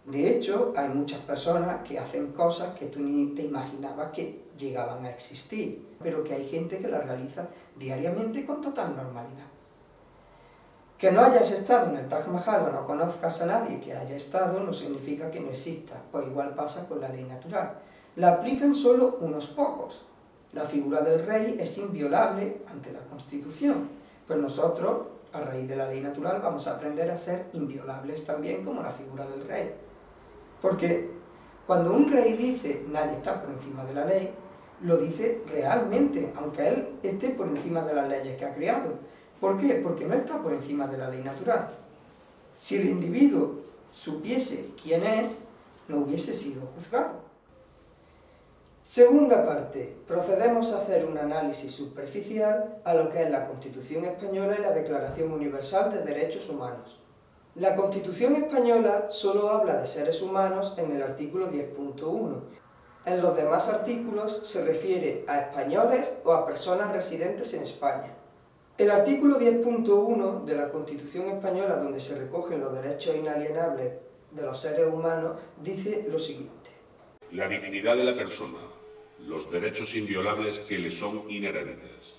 De hecho, hay muchas personas que hacen cosas que tú ni te imaginabas que llegaban a existir, pero que hay gente que las realiza diariamente con total normalidad. Que no hayas estado en el Taj Mahal o no conozcas a nadie que haya estado no significa que no exista, pues igual pasa con la ley natural. La aplican solo unos pocos. La figura del rey es inviolable ante la Constitución, pues nosotros, a raíz de la ley natural, vamos a aprender a ser inviolables también como la figura del rey. Porque cuando un rey dice nadie está por encima de la ley, lo dice realmente, aunque él esté por encima de las leyes que ha creado. ¿Por qué? Porque no está por encima de la ley natural. Si el individuo supiese quién es, no hubiese sido juzgado. Segunda parte, procedemos a hacer un análisis superficial a lo que es la Constitución Española y la Declaración Universal de Derechos Humanos. La Constitución Española solo habla de seres humanos en el artículo 10.1. En los demás artículos se refiere a españoles o a personas residentes en España. El artículo 10.1 de la Constitución Española, donde se recogen los derechos inalienables de los seres humanos, dice lo siguiente: La dignidad de la persona, los derechos inviolables que le son inherentes,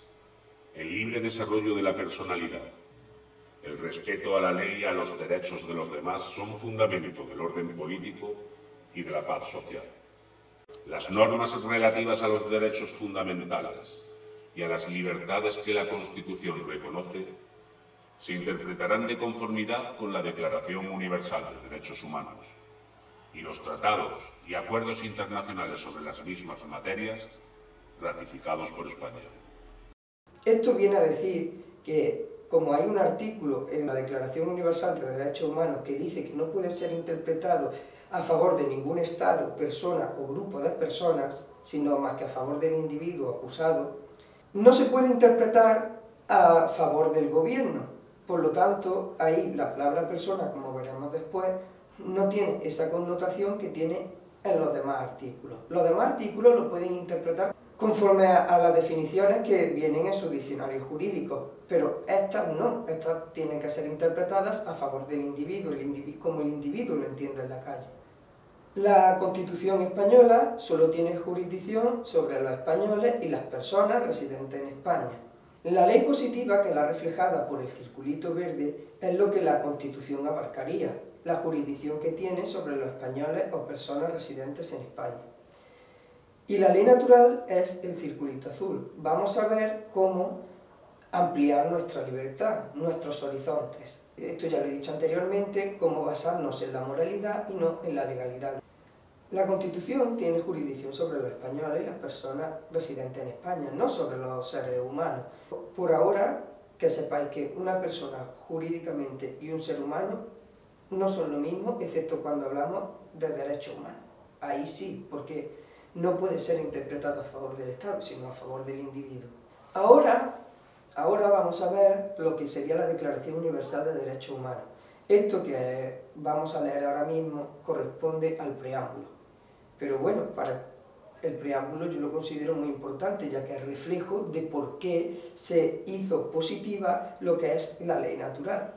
el libre desarrollo de la personalidad, el respeto a la ley y a los derechos de los demás son fundamento del orden político y de la paz social. Las normas relativas a los derechos fundamentales y a las libertades que la Constitución reconoce se interpretarán de conformidad con la Declaración Universal de Derechos Humanos y los tratados y acuerdos internacionales sobre las mismas materias ratificados por España. Esto viene a decir que, como hay un artículo en la Declaración Universal de Derechos Humanos que dice que no puede ser interpretado a favor de ningún Estado, persona o grupo de personas, sino más que a favor del individuo acusado, no se puede interpretar a favor del gobierno. Por lo tanto, ahí la palabra persona, como veremos después, no tiene esa connotación que tiene en los demás artículos. Los demás artículos lo pueden interpretar conforme a las definiciones que vienen en sus diccionarios jurídicos, pero estas no, estas tienen que ser interpretadas a favor del individuo, como el individuo lo entiende en la calle. La Constitución española solo tiene jurisdicción sobre los españoles y las personas residentes en España. La ley positiva, que es la reflejada por el circulito verde, es lo que la Constitución abarcaría, la jurisdicción que tiene sobre los españoles o personas residentes en España. Y la ley natural es el circulito azul. Vamos a ver cómo ampliar nuestra libertad, nuestros horizontes. Esto ya lo he dicho anteriormente, cómo basarnos en la moralidad y no en la legalidad. La Constitución tiene jurisdicción sobre los españoles y las personas residentes en España, no sobre los seres humanos. Por ahora, que sepáis que una persona jurídicamente y un ser humano no son lo mismo, excepto cuando hablamos de derechos humanos. Ahí sí, porque no puede ser interpretado a favor del Estado, sino a favor del individuo. Ahora vamos a ver lo que sería la Declaración Universal de Derechos Humanos. Esto que vamos a leer ahora mismo corresponde al preámbulo. Pero bueno, para el preámbulo yo lo considero muy importante, ya que es reflejo de por qué se hizo positiva lo que es la ley natural.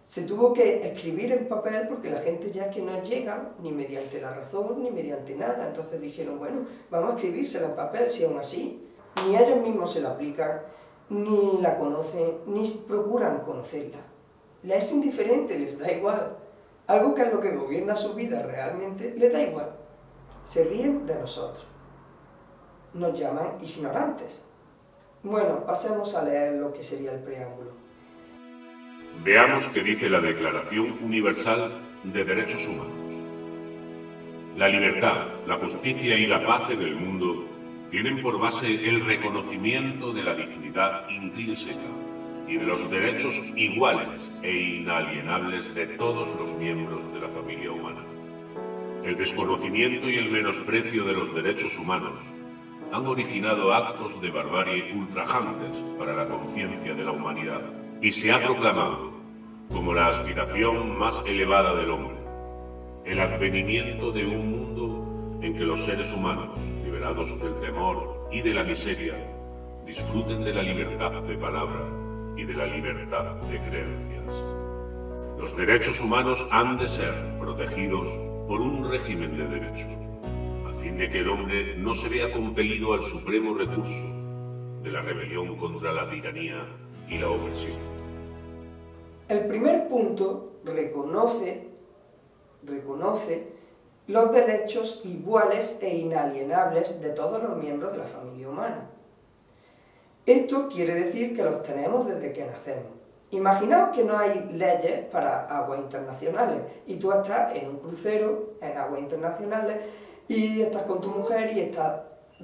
Se tuvo que escribir en papel porque la gente ya que no llega ni mediante la razón ni mediante nada. Entonces dijeron, bueno, vamos a escribírsela en papel, si aún así ni ellos mismos se la aplican, ni la conocen, ni procuran conocerla. Les es indiferente, les da igual. Algo que es lo que gobierna su vida realmente, les da igual. Se ríen de nosotros. Nos llaman ignorantes. Bueno, pasemos a leer lo que sería el preámbulo. Veamos qué dice la Declaración Universal de Derechos Humanos. La libertad, la justicia y la paz en el mundo tienen por base el reconocimiento de la dignidad intrínseca y de los derechos iguales e inalienables de todos los miembros de la familia humana. El desconocimiento y el menosprecio de los derechos humanos han originado actos de barbarie ultrajantes para la conciencia de la humanidad y se ha proclamado como la aspiración más elevada del hombre el advenimiento de un mundo en que los seres humanos, liberados del temor y de la miseria, disfruten de la libertad de palabra y de la libertad de creencias. Los derechos humanos han de ser protegidos por un régimen de derechos, a fin de que el hombre no se vea compelido al supremo recurso de la rebelión contra la tiranía y la opresión. El primer punto reconoce los derechos iguales e inalienables de todos los miembros de la familia humana. Esto quiere decir que los tenemos desde que nacemos. Imaginaos que no hay leyes para aguas internacionales y tú estás en un crucero en aguas internacionales y estás con tu mujer y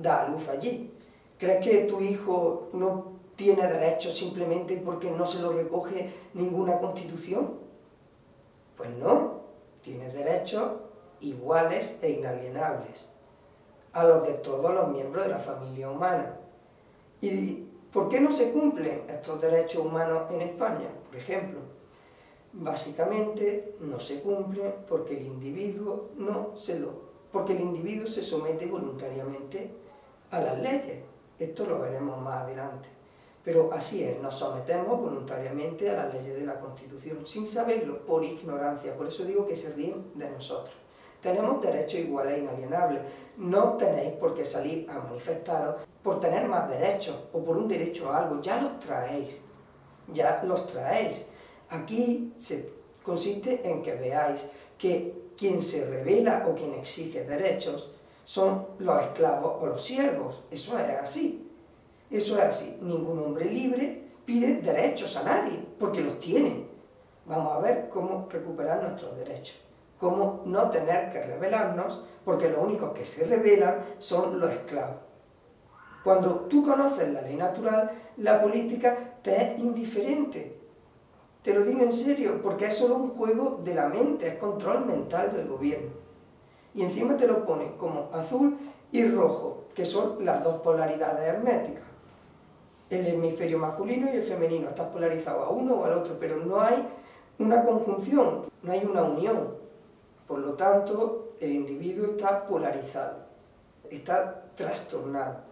da a luz allí. ¿Crees que tu hijo no tiene derechos simplemente porque no se lo recoge ninguna constitución? Pues no, tiene derechos iguales e inalienables a los de todos los miembros de la familia humana. ¿Y por qué no se cumplen estos derechos humanos en España, por ejemplo? Básicamente no se cumplen porque el individuo se somete voluntariamente a las leyes. Esto lo veremos más adelante. Pero así es, nos sometemos voluntariamente a las leyes de la Constitución, sin saberlo, por ignorancia. Por eso digo que se ríen de nosotros. Tenemos derechos iguales e inalienables. No tenéis por qué salir a manifestaros por tener más derechos o por un derecho a algo. Ya los traéis. Aquí consiste en que veáis que quien se rebela o quien exige derechos son los esclavos o los siervos. Eso es así. Eso es así. Ningún hombre libre pide derechos a nadie, porque los tiene. Vamos a ver cómo recuperar nuestros derechos. Cómo no tener que rebelarnos, porque los únicos que se rebelan son los esclavos. Cuando tú conoces la ley natural, la política te es indiferente. Te lo digo en serio, porque es solo un juego de la mente, es control mental del gobierno. Y encima te lo pone como azul y rojo, que son las dos polaridades herméticas. El hemisferio masculino y el femenino, estás polarizado a uno o al otro, pero no hay una conjunción, no hay una unión. Por lo tanto, el individuo está polarizado, está trastornado.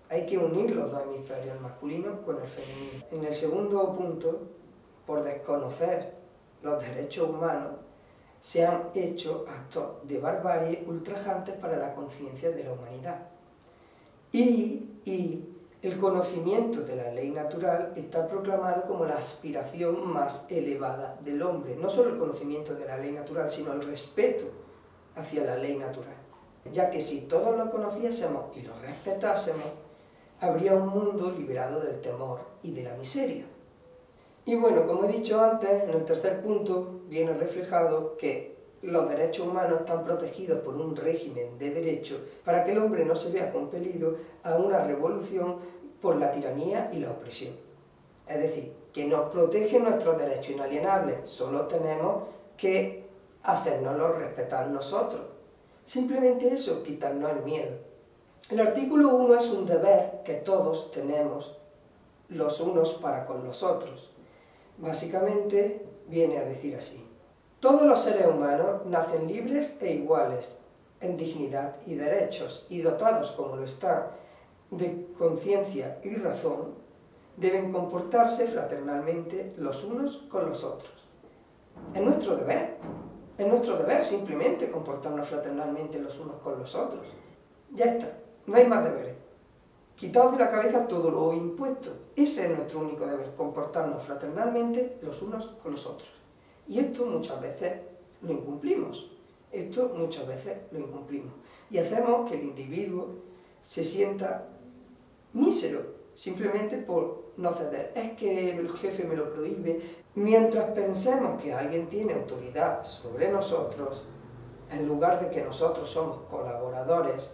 Hay que unir los dos hemisferios, el masculino con el femenino. En el segundo punto, por desconocer los derechos humanos, se han hecho actos de barbarie ultrajantes para la conciencia de la humanidad. Y El conocimiento de la ley natural está proclamado como la aspiración más elevada del hombre. No solo el conocimiento de la ley natural, sino el respeto hacia la ley natural. Ya que si todos lo conociésemos y lo respetásemos, habría un mundo liberado del temor y de la miseria. Y bueno, como he dicho antes, en el tercer punto viene reflejado que los derechos humanos están protegidos por un régimen de derechos para que el hombre no se vea compelido a una revolución por la tiranía y la opresión. Es decir, que nos protege nuestros derechos inalienables, solo tenemos que hacérnoslos respetar nosotros. Simplemente eso, quitarnos el miedo. El artículo 1 es un deber que todos tenemos los unos para con los otros. Básicamente viene a decir así: todos los seres humanos nacen libres e iguales en dignidad y derechos, y dotados como lo están de conciencia y razón, deben comportarse fraternalmente los unos con los otros. Es nuestro deber simplemente comportarnos fraternalmente los unos con los otros. Ya está, no hay más deberes. Quitaos de la cabeza todo lo impuesto. Ese es nuestro único deber, comportarnos fraternalmente los unos con los otros. Y esto muchas veces lo incumplimos. Y hacemos que el individuo se sienta mísero, simplemente por no ceder. Es que el jefe me lo prohíbe. Mientras pensemos que alguien tiene autoridad sobre nosotros, en lugar de que nosotros somos colaboradores,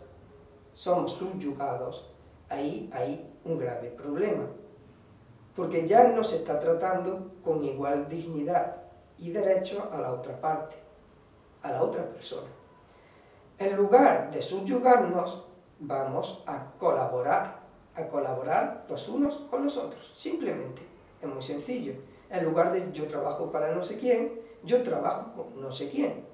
somos subyugados, ahí hay un grave problema. Porque ya no se está tratando con igual dignidad y derecho a la otra parte, a la otra persona. En lugar de subyugarnos, vamos a colaborar los unos con los otros. Simplemente, es muy sencillo. En lugar de yo trabajo para no sé quién, yo trabajo con no sé quién.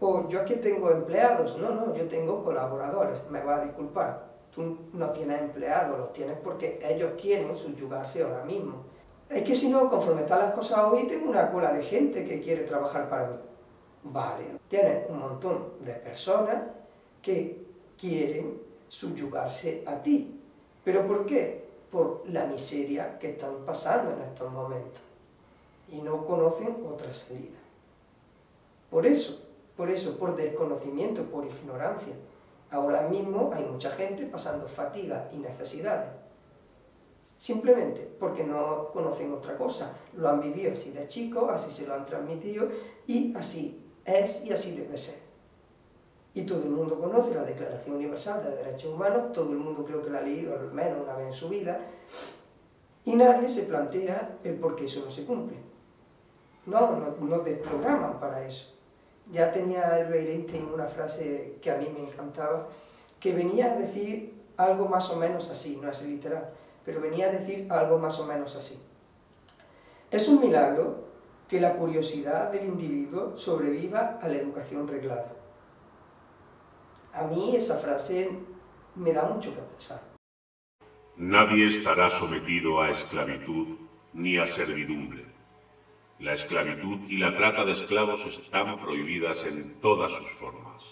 O yo aquí tengo empleados. No, yo tengo colaboradores. Me va a disculpar. Tú no tienes empleados, los tienes porque ellos quieren subyugarse ahora mismo. Es que si no, conforme están las cosas hoy, tengo una cola de gente que quiere trabajar para mí. Vale, tienes un montón de personas que quieren subyugarse a ti. ¿Pero por qué? Por la miseria que están pasando en estos momentos. Y no conocen otra salida. Por eso, por desconocimiento, por ignorancia. Ahora mismo hay mucha gente pasando fatiga y necesidades. Simplemente porque no conocen otra cosa. Lo han vivido así de chicos, así se lo han transmitido, y así es y así debe ser. Y todo el mundo conoce la Declaración Universal de Derechos Humanos, todo el mundo creo que la ha leído al menos una vez en su vida, y nadie se plantea el por qué eso no se cumple. No desprograman para eso. Ya tenía Albert Einstein una frase que a mí me encantaba, que venía a decir algo más o menos así, no es literal, pero venía a decir algo más o menos así. Es un milagro que la curiosidad del individuo sobreviva a la educación reglada. A mí esa frase me da mucho que pensar. Nadie estará sometido a esclavitud ni a servidumbre. La esclavitud y la trata de esclavos están prohibidas en todas sus formas.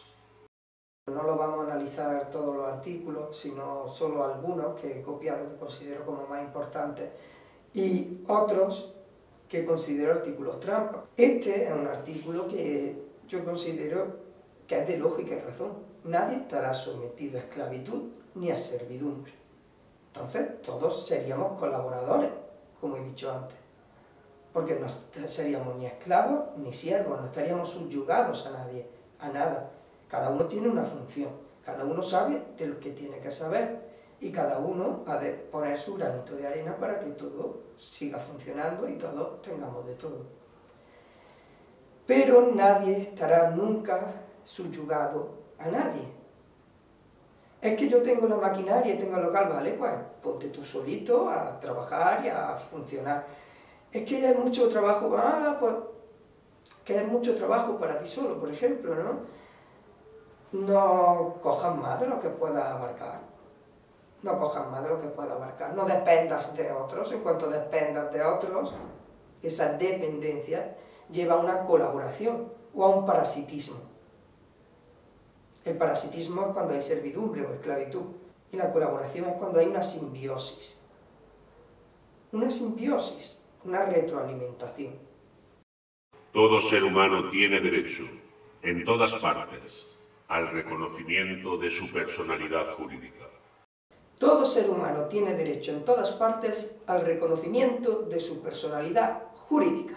No lo vamos a analizar todos los artículos, sino solo algunos que he copiado, que considero como más importantes, y otros que considero artículos trampa. Este es un artículo que yo considero que es de lógica y razón. Nadie estará sometido a esclavitud ni a servidumbre. Entonces, todos seríamos colaboradores, como he dicho antes. Porque no seríamos ni esclavos ni siervos, no estaríamos subyugados a nadie, a nada. Cada uno tiene una función, cada uno sabe de lo que tiene que saber y cada uno ha de poner su granito de arena para que todo siga funcionando y todos tengamos de todo. Pero nadie estará nunca subyugado a nadie. Es que yo tengo la maquinaria y tengo el local, vale, pues ponte tú solito a trabajar y a funcionar. Es que hay mucho trabajo, pues que hay mucho trabajo para ti solo, por ejemplo, ¿no? No cojas más de lo que puedas abarcar. No cojas más de lo que puedas abarcar. No dependas de otros. En cuanto dependas de otros, esa dependencia lleva a una colaboración o a un parasitismo. El parasitismo es cuando hay servidumbre o esclavitud. Y la colaboración es cuando hay una simbiosis. Una simbiosis, una retroalimentación. Todo ser humano tiene derecho, en todas partes, al reconocimiento de su personalidad jurídica. Todo ser humano tiene derecho en todas partes al reconocimiento de su personalidad jurídica.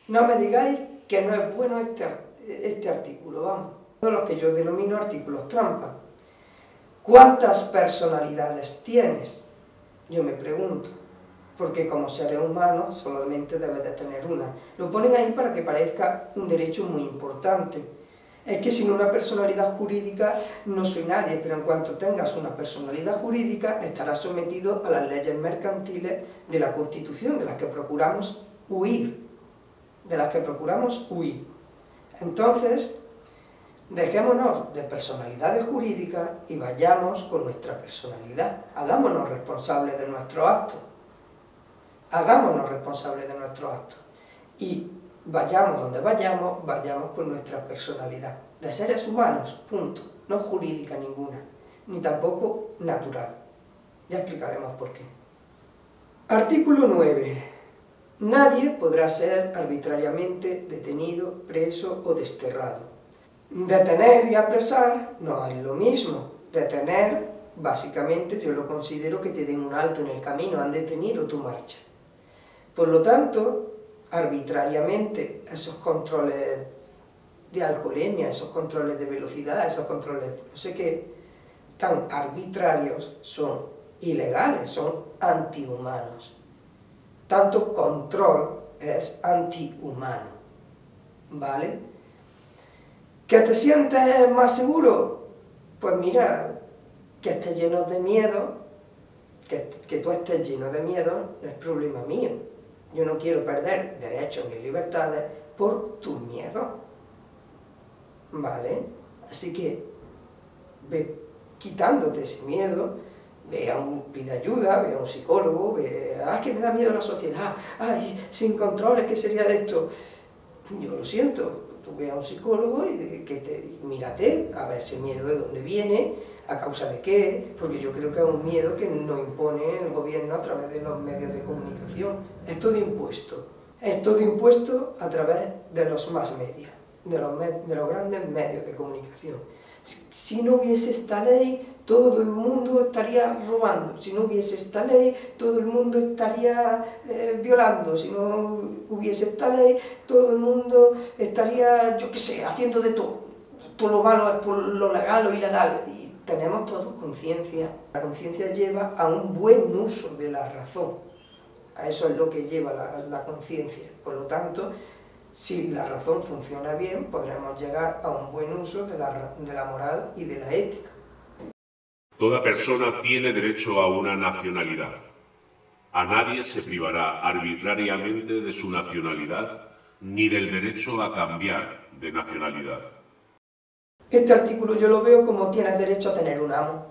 No me digáis que no es bueno este artículo, vamos. Todos los que yo denomino artículos trampa. ¿Cuántas personalidades tienes? Yo me pregunto. Porque como seres humanos solamente debes de tener una. Lo ponen ahí para que parezca un derecho muy importante. Es que sin una personalidad jurídica no soy nadie, pero en cuanto tengas una personalidad jurídica estarás sometido a las leyes mercantiles de la Constitución, de las que procuramos huir. Entonces, dejémonos de personalidades jurídicas y vayamos con nuestra personalidad. Hagámonos responsables de nuestros actos. Y vayamos donde vayamos, vayamos con nuestra personalidad. De seres humanos, punto. No jurídica ninguna, ni tampoco natural. Ya explicaremos por qué. Artículo 9. Nadie podrá ser arbitrariamente detenido, preso o desterrado. Detener y apresar no es lo mismo. Detener, básicamente, yo lo considero que te den un alto en el camino, han detenido tu marcha. Por lo tanto, arbitrariamente, esos controles de alcoholemia, esos controles de velocidad, esos controles de no sé qué, tan arbitrarios, son ilegales, son antihumanos. Tanto control es antihumano, ¿vale? ¿Que te sientes más seguro? Pues mira, que estés lleno de miedo, que tú estés lleno de miedo, no es problema mío. Yo no quiero perder derechos ni libertades por tu miedo, ¿vale? Así que ve quitándote ese miedo, pide ayuda, ve a un psicólogo, que me da miedo la sociedad, ay, sin controles, ¿qué sería de esto? Yo lo siento, tú ve a un psicólogo y mírate, a ver ese miedo de dónde viene, a causa de qué, porque yo creo que es un miedo que nos impone el gobierno a través de los medios de comunicación. Es todo impuesto a través de los más media, de los grandes medios de comunicación. Si no hubiese esta ley, todo el mundo estaría robando. Si no hubiese esta ley, todo el mundo estaría violando. Si no hubiese esta ley, todo el mundo estaría, yo qué sé, haciendo de todo. Todo lo malo es por lo legal o ilegal. Y tenemos todos conciencia. La conciencia lleva a un buen uso de la razón. A eso es lo que lleva la conciencia. Por lo tanto, si la razón funciona bien, podremos llegar a un buen uso de la moral y de la ética. Toda persona tiene derecho a una nacionalidad. A nadie se privará arbitrariamente de su nacionalidad ni del derecho a cambiar de nacionalidad. Este artículo yo lo veo como tienes derecho a tener un amo.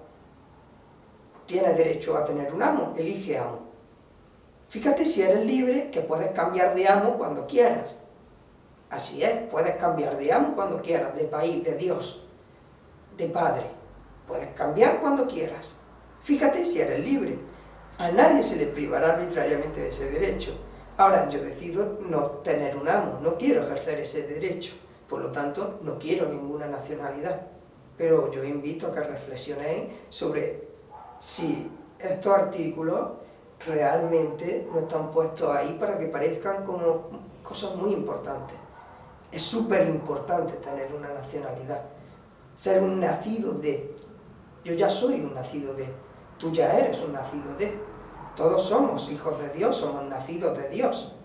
Tienes derecho a tener un amo, elige amo. Fíjate si eres libre que puedes cambiar de amo cuando quieras. Así es, puedes cambiar de amo cuando quieras, de país, de Dios, de padre. Puedes cambiar cuando quieras. Fíjate si eres libre. A nadie se le privará arbitrariamente de ese derecho. Ahora, yo decido no tener un amo, no quiero ejercer ese derecho. Por lo tanto, no quiero ninguna nacionalidad. Pero yo invito a que reflexionéis sobre si estos artículos realmente no están puestos ahí para que parezcan como cosas muy importantes. Es súper importante tener una nacionalidad, ser un nacido de. Yo ya soy un nacido de, tú ya eres un nacido de. Todos somos hijos de Dios, somos nacidos de Dios.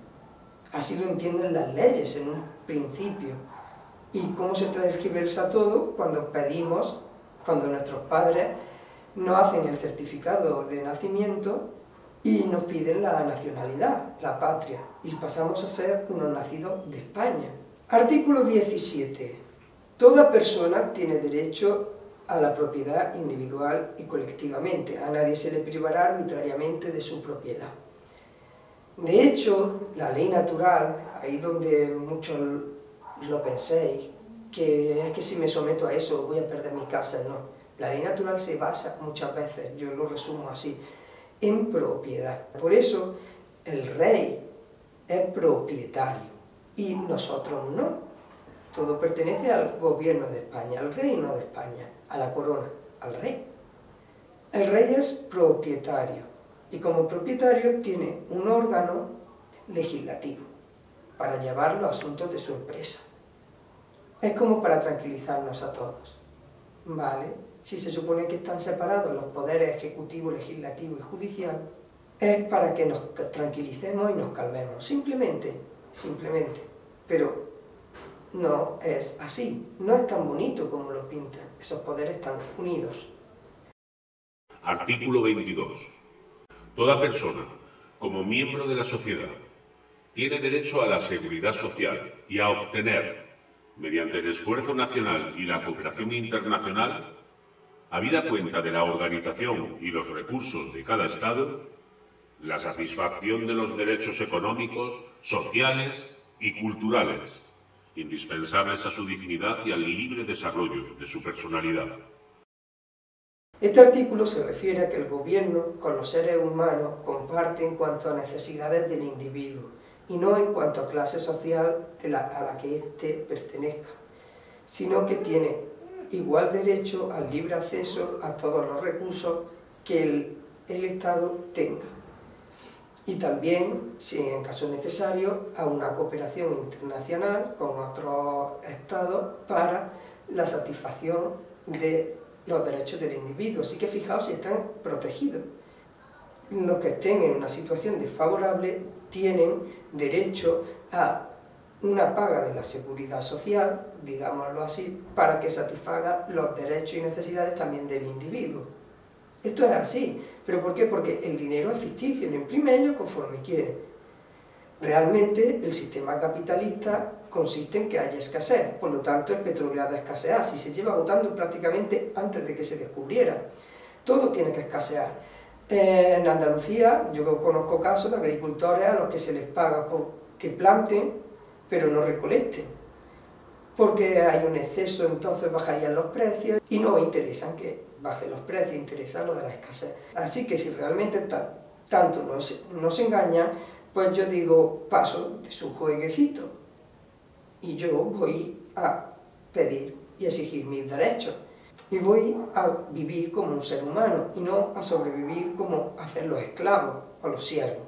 Así lo entienden las leyes en un principio. ¿Y cómo se tergiversa todo cuando nuestros padres no hacen el certificado de nacimiento y nos piden la nacionalidad, la patria, y pasamos a ser unos nacidos de España? Artículo 17. Toda persona tiene derecho a la propiedad individual y colectivamente. A nadie se le privará arbitrariamente de su propiedad. De hecho, la ley natural, ahí donde muchos lo penséis, que es que si me someto a eso voy a perder mi casa, no. La ley natural se basa muchas veces, yo lo resumo así, en propiedad. Por eso el rey es propietario y nosotros no. Todo pertenece al gobierno de España, al reino de España, a la corona, al rey. El rey es propietario y como propietario tiene un órgano legislativo para llevar los asuntos de su empresa. Es como para tranquilizarnos a todos, ¿vale? Si se supone que están separados los poderes ejecutivo, legislativo y judicial, es para que nos tranquilicemos y nos calmemos, simplemente, pero no es así, no es tan bonito como lo pintan, esos poderes están unidos. Artículo 22. Toda persona, como miembro de la sociedad, tiene derecho a la seguridad social y a obtener, mediante el esfuerzo nacional y la cooperación internacional, habida cuenta de la organización y los recursos de cada Estado, la satisfacción de los derechos económicos, sociales y culturales, indispensables a su dignidad y al libre desarrollo de su personalidad. Este artículo se refiere a que el gobierno con los seres humanos comparte en cuanto a necesidades del individuo y no en cuanto a clase social a la que éste pertenezca, sino que tiene igual derecho al libre acceso a todos los recursos que el Estado tenga. Y también, si en caso necesario, a una cooperación internacional con otros estados para la satisfacción de los derechos del individuo. Así que fijaos si están protegidos. Los que estén en una situación desfavorable tienen derecho a una paga de la seguridad social, digámoslo así, para que satisfaga los derechos y necesidades también del individuo. Esto es así. ¿Pero por qué? Porque el dinero es ficticio, lo imprime ellos conforme quieren. Realmente el sistema capitalista consiste en que haya escasez, por lo tanto el petróleo ha de escasear, si se lleva agotando prácticamente antes de que se descubriera. Todo tiene que escasear. En Andalucía yo conozco casos de agricultores a los que se les paga por que planten pero no recolecten, porque hay un exceso, entonces bajarían los precios y no interesan que bajen los precios, interesa lo de la escasez. Así que si realmente tanto nos engañan, pues yo digo, paso de su jueguecito y yo voy a pedir y exigir mis derechos y voy a vivir como un ser humano y no a sobrevivir como hacerlos esclavos o los siervos.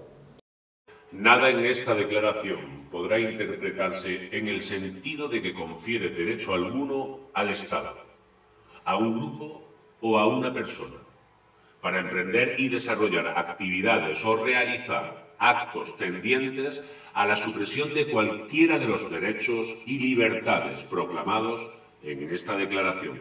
Nada en esta declaración podrá interpretarse en el sentido de que confiere derecho alguno al Estado, a un grupo o a una persona, para emprender y desarrollar actividades o realizar actos tendientes a la supresión de cualquiera de los derechos y libertades proclamados en esta declaración.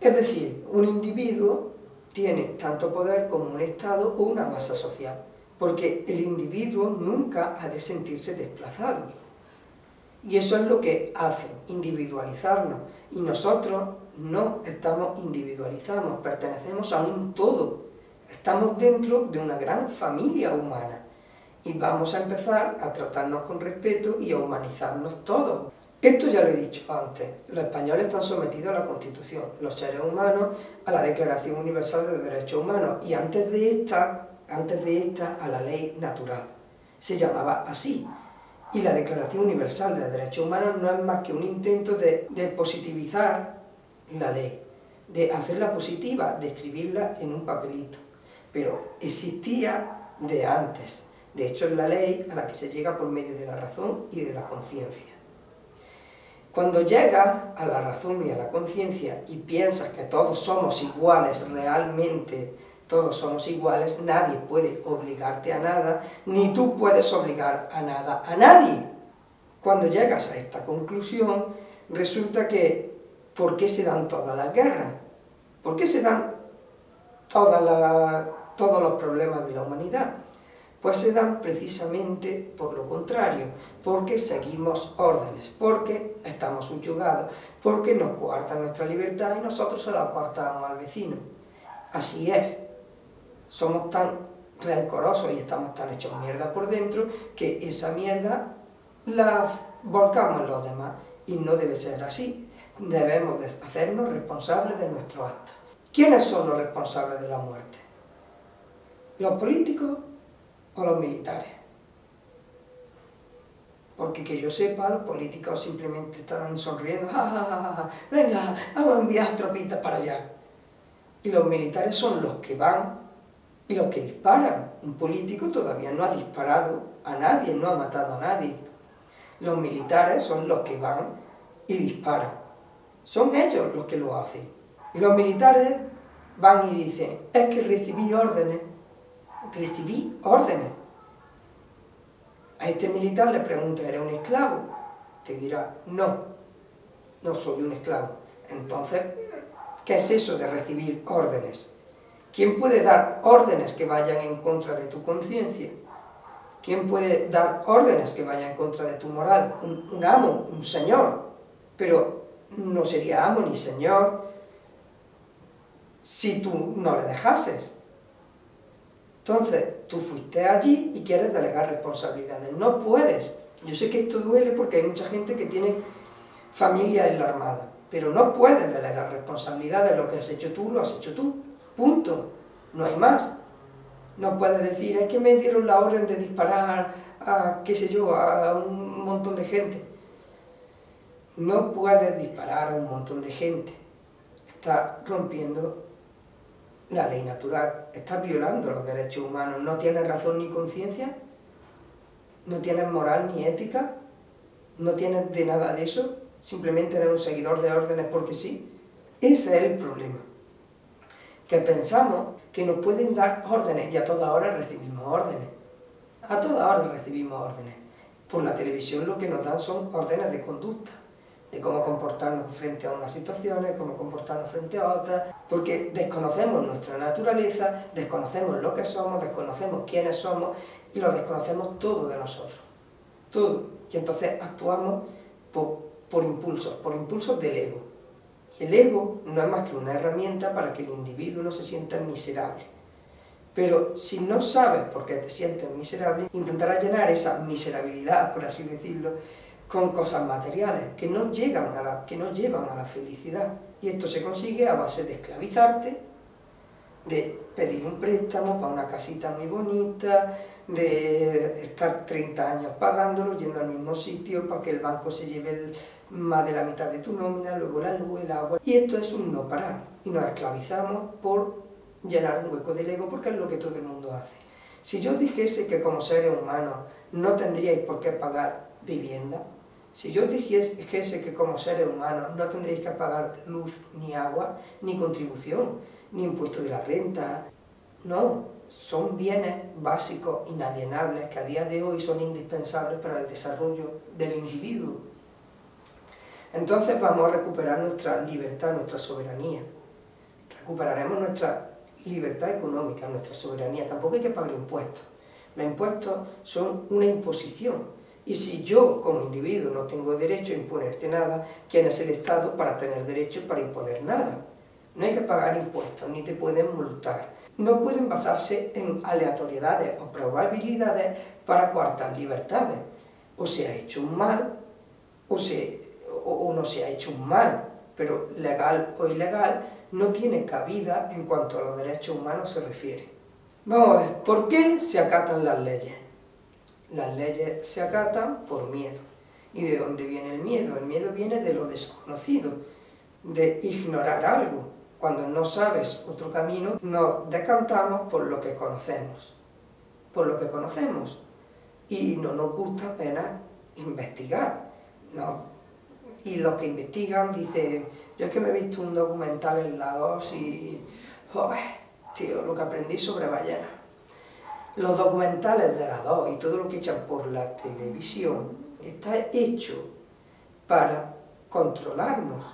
Es decir, un individuo tiene tanto poder como un Estado o una masa social, porque el individuo nunca ha de sentirse desplazado. Y eso es lo que hace, individualizarnos. Y nosotros no estamos individualizados, pertenecemos a un todo. Estamos dentro de una gran familia humana. Y vamos a empezar a tratarnos con respeto y a humanizarnos todos. Esto ya lo he dicho antes, los españoles están sometidos a la Constitución, los seres humanos a la Declaración Universal de Derechos Humanos y antes de esta a la ley natural. Se llamaba así. Y la Declaración Universal de Derechos Humanos no es más que un intento de positivizar la ley, de hacerla positiva, de escribirla en un papelito. Pero existía de antes. De hecho, es la ley a la que se llega por medio de la razón y de la conciencia. Cuando llegas a la razón y a la conciencia y piensas que todos somos iguales realmente, todos somos iguales, nadie puede obligarte a nada, ni tú puedes obligar a nada a nadie. Cuando llegas a esta conclusión, resulta que ¿por qué se dan todas las guerras? ¿Por qué se dan todos los problemas de la humanidad? Pues se dan precisamente por lo contrario, porque seguimos órdenes, porque estamos subyugados, porque nos coartan nuestra libertad y nosotros se la coartamos al vecino. Así es. Somos tan rencorosos y estamos tan hechos mierda por dentro que esa mierda la volcamos en los demás y no debe ser así. debemos de hacernos responsables de nuestros actos. ¿Quiénes son los responsables de la muerte? ¿Los políticos o los militares? Porque que yo sepa, los políticos simplemente están sonriendo, ¡ja, ja, ja, ja! Venga, vamos a enviar tropitas para allá. Y los militares son los que van y los que disparan. Un político todavía no ha disparado a nadie, no ha matado a nadie. Los militares son los que van y disparan. Son ellos los que lo hacen. Y los militares van y dicen, es que recibí órdenes. Recibí órdenes. A este militar le pregunta, ¿eres un esclavo? Te dirá, no, no soy un esclavo. Entonces, ¿qué es eso de recibir órdenes? ¿Quién puede dar órdenes que vayan en contra de tu conciencia? ¿Quién puede dar órdenes que vayan en contra de tu moral? Un amo, un señor. Pero no sería amo ni señor si tú no le dejases. Entonces, tú fuiste allí y quieres delegar responsabilidades. No puedes. Yo sé que esto duele porque hay mucha gente que tiene familia en la Armada, pero no puedes delegar responsabilidades. Lo que has hecho tú, lo has hecho tú. Punto. No hay más. No puedes decir, es que me dieron la orden de disparar a, qué sé yo, a un montón de gente. No puedes disparar a un montón de gente. Estás rompiendo la ley natural, estás violando los derechos humanos, no tienes razón ni conciencia, no tienes moral ni ética, no tienes de nada de eso, simplemente eres un seguidor de órdenes porque sí. Ese es el problema, que pensamos que nos pueden dar órdenes y a toda hora recibimos órdenes, a toda hora recibimos órdenes. Por la televisión lo que nos dan son órdenes de conducta, de cómo comportarnos frente a unas situaciones, cómo comportarnos frente a otras, porque desconocemos nuestra naturaleza, desconocemos lo que somos, desconocemos quiénes somos y lo desconocemos todo de nosotros, todo. Y entonces actuamos por impulsos del ego. Y el ego no es más que una herramienta para que el individuo no se sienta miserable. Pero si no sabes por qué te sientes miserable, intentarás llenar esa miserabilidad, por así decirlo, con cosas materiales que no llevan a la felicidad. Y esto se consigue a base de esclavizarte, de pedir un préstamo para una casita muy bonita, de estar 30 años pagándolo, yendo al mismo sitio para que el banco se lleve más de la mitad de tu nómina, luego la luz, el agua. Y esto es un no parar. Y nos esclavizamos por llenar un hueco del ego, porque es lo que todo el mundo hace. Si yo dijese que como seres humanos no tendríais por qué pagar vivienda, si yo dijese que como seres humanos no tendréis que pagar luz, ni agua, ni contribución, ni impuesto de la renta, no, son bienes básicos, inalienables, que a día de hoy son indispensables para el desarrollo del individuo. Entonces vamos a recuperar nuestra libertad, nuestra soberanía. Recuperaremos nuestra libertad económica, nuestra soberanía. Tampoco hay que pagar impuestos. Los impuestos son una imposición. Y si yo, como individuo, no tengo derecho a imponerte nada, ¿quién es el Estado para tener derecho para imponer nada? No hay que pagar impuestos, ni te pueden multar. No pueden basarse en aleatoriedades o probabilidades para coartar libertades. O se ha hecho un mal, o no se ha hecho un mal, pero legal o ilegal no tiene cabida en cuanto a los derechos humanos se refiere. Vamos a ver, ¿por qué se acatan las leyes? Las leyes se acatan por miedo. ¿Y de dónde viene el miedo? El miedo viene de lo desconocido, de ignorar algo. Cuando no sabes otro camino, nos decantamos por lo que conocemos. Por lo que conocemos. Y no nos gusta apenas investigar. No. Y los que investigan dicen, yo es que me he visto un documental en la 2 y... ¡joder! Tío, lo que aprendí sobre ballenas. Los documentales de la 2 y todo lo que echan por la televisión está hecho para controlarnos,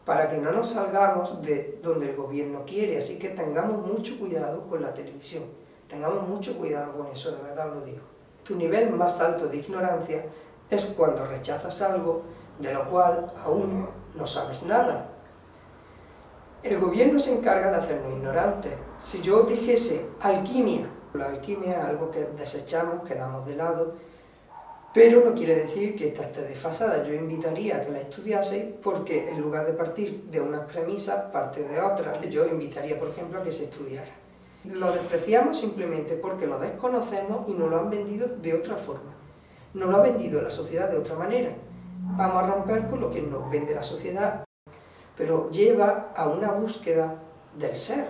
para que no nos salgamos de donde el gobierno quiere. Así que tengamos mucho cuidado con la televisión, tengamos mucho cuidado con eso, de verdad lo digo. Tu nivel más alto de ignorancia es cuando rechazas algo de lo cual aún no sabes nada. El gobierno se encarga de hacernos ignorantes. Si yo dijese alquimia, la alquimia es algo que desechamos, que damos de lado, Pero no quiere decir que esta esté desfasada. Yo invitaría a que la estudiaseis porque en lugar de partir de unas premisas, parte de otras. Yo invitaría, por ejemplo, a que se estudiara. Lo despreciamos simplemente porque lo desconocemos y nos lo han vendido de otra forma. Nos lo ha vendido la sociedad de otra manera. Vamos a romper con lo que nos vende la sociedad, pero lleva a una búsqueda del ser.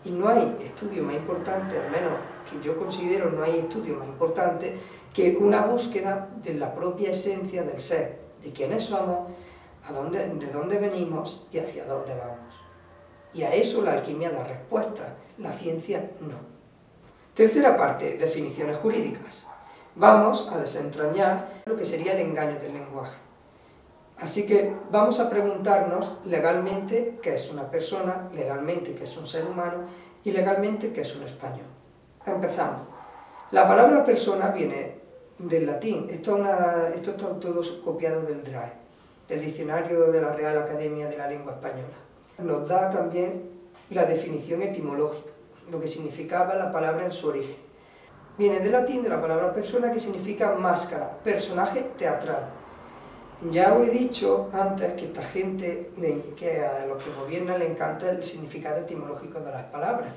Y no hay estudio más importante, al menos que yo considero no hay estudio más importante, que una búsqueda de la propia esencia del ser, de quiénes somos, de dónde venimos y hacia dónde vamos. Y a eso la alquimia da respuesta, la ciencia no. Tercera parte, definiciones jurídicas. Vamos a desentrañar lo que sería el engaño del lenguaje. Así que vamos a preguntarnos legalmente qué es una persona, legalmente qué es un ser humano y legalmente qué es un español. Empezamos. La palabra persona viene del latín. Esto está todo copiado del DRAE, del Diccionario de la Real Academia de la Lengua Española. Nos da también la definición etimológica, lo que significaba la palabra en su origen. Viene del latín de la palabra persona, que significa máscara, personaje teatral. Ya os he dicho antes que esta gente, que a los que gobiernan le encanta el significado etimológico de las palabras,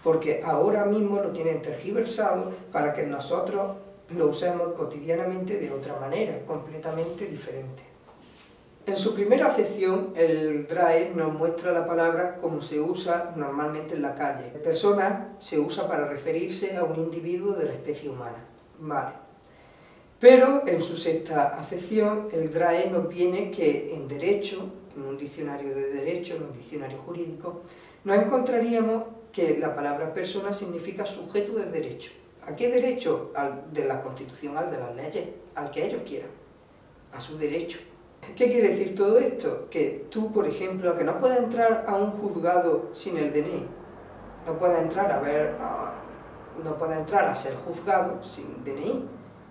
porque ahora mismo lo tienen tergiversado para que nosotros lo usemos cotidianamente de otra manera, completamente diferente. En su primera acepción, el DRAE nos muestra la palabra como se usa normalmente en la calle. Persona se usa para referirse a un individuo de la especie humana. Vale. Pero en su sexta acepción, el DRAE nos viene que en derecho, en un diccionario de derecho, en un diccionario jurídico, nos encontraríamos que la palabra persona significa sujeto de derecho. ¿A qué derecho? Al de la Constitución, al de las leyes, al que ellos quieran, a su derecho. ¿Qué quiere decir todo esto? Que tú, por ejemplo, que no puedes entrar a un juzgado sin el DNI, no puedes entrar a ser juzgado sin DNI,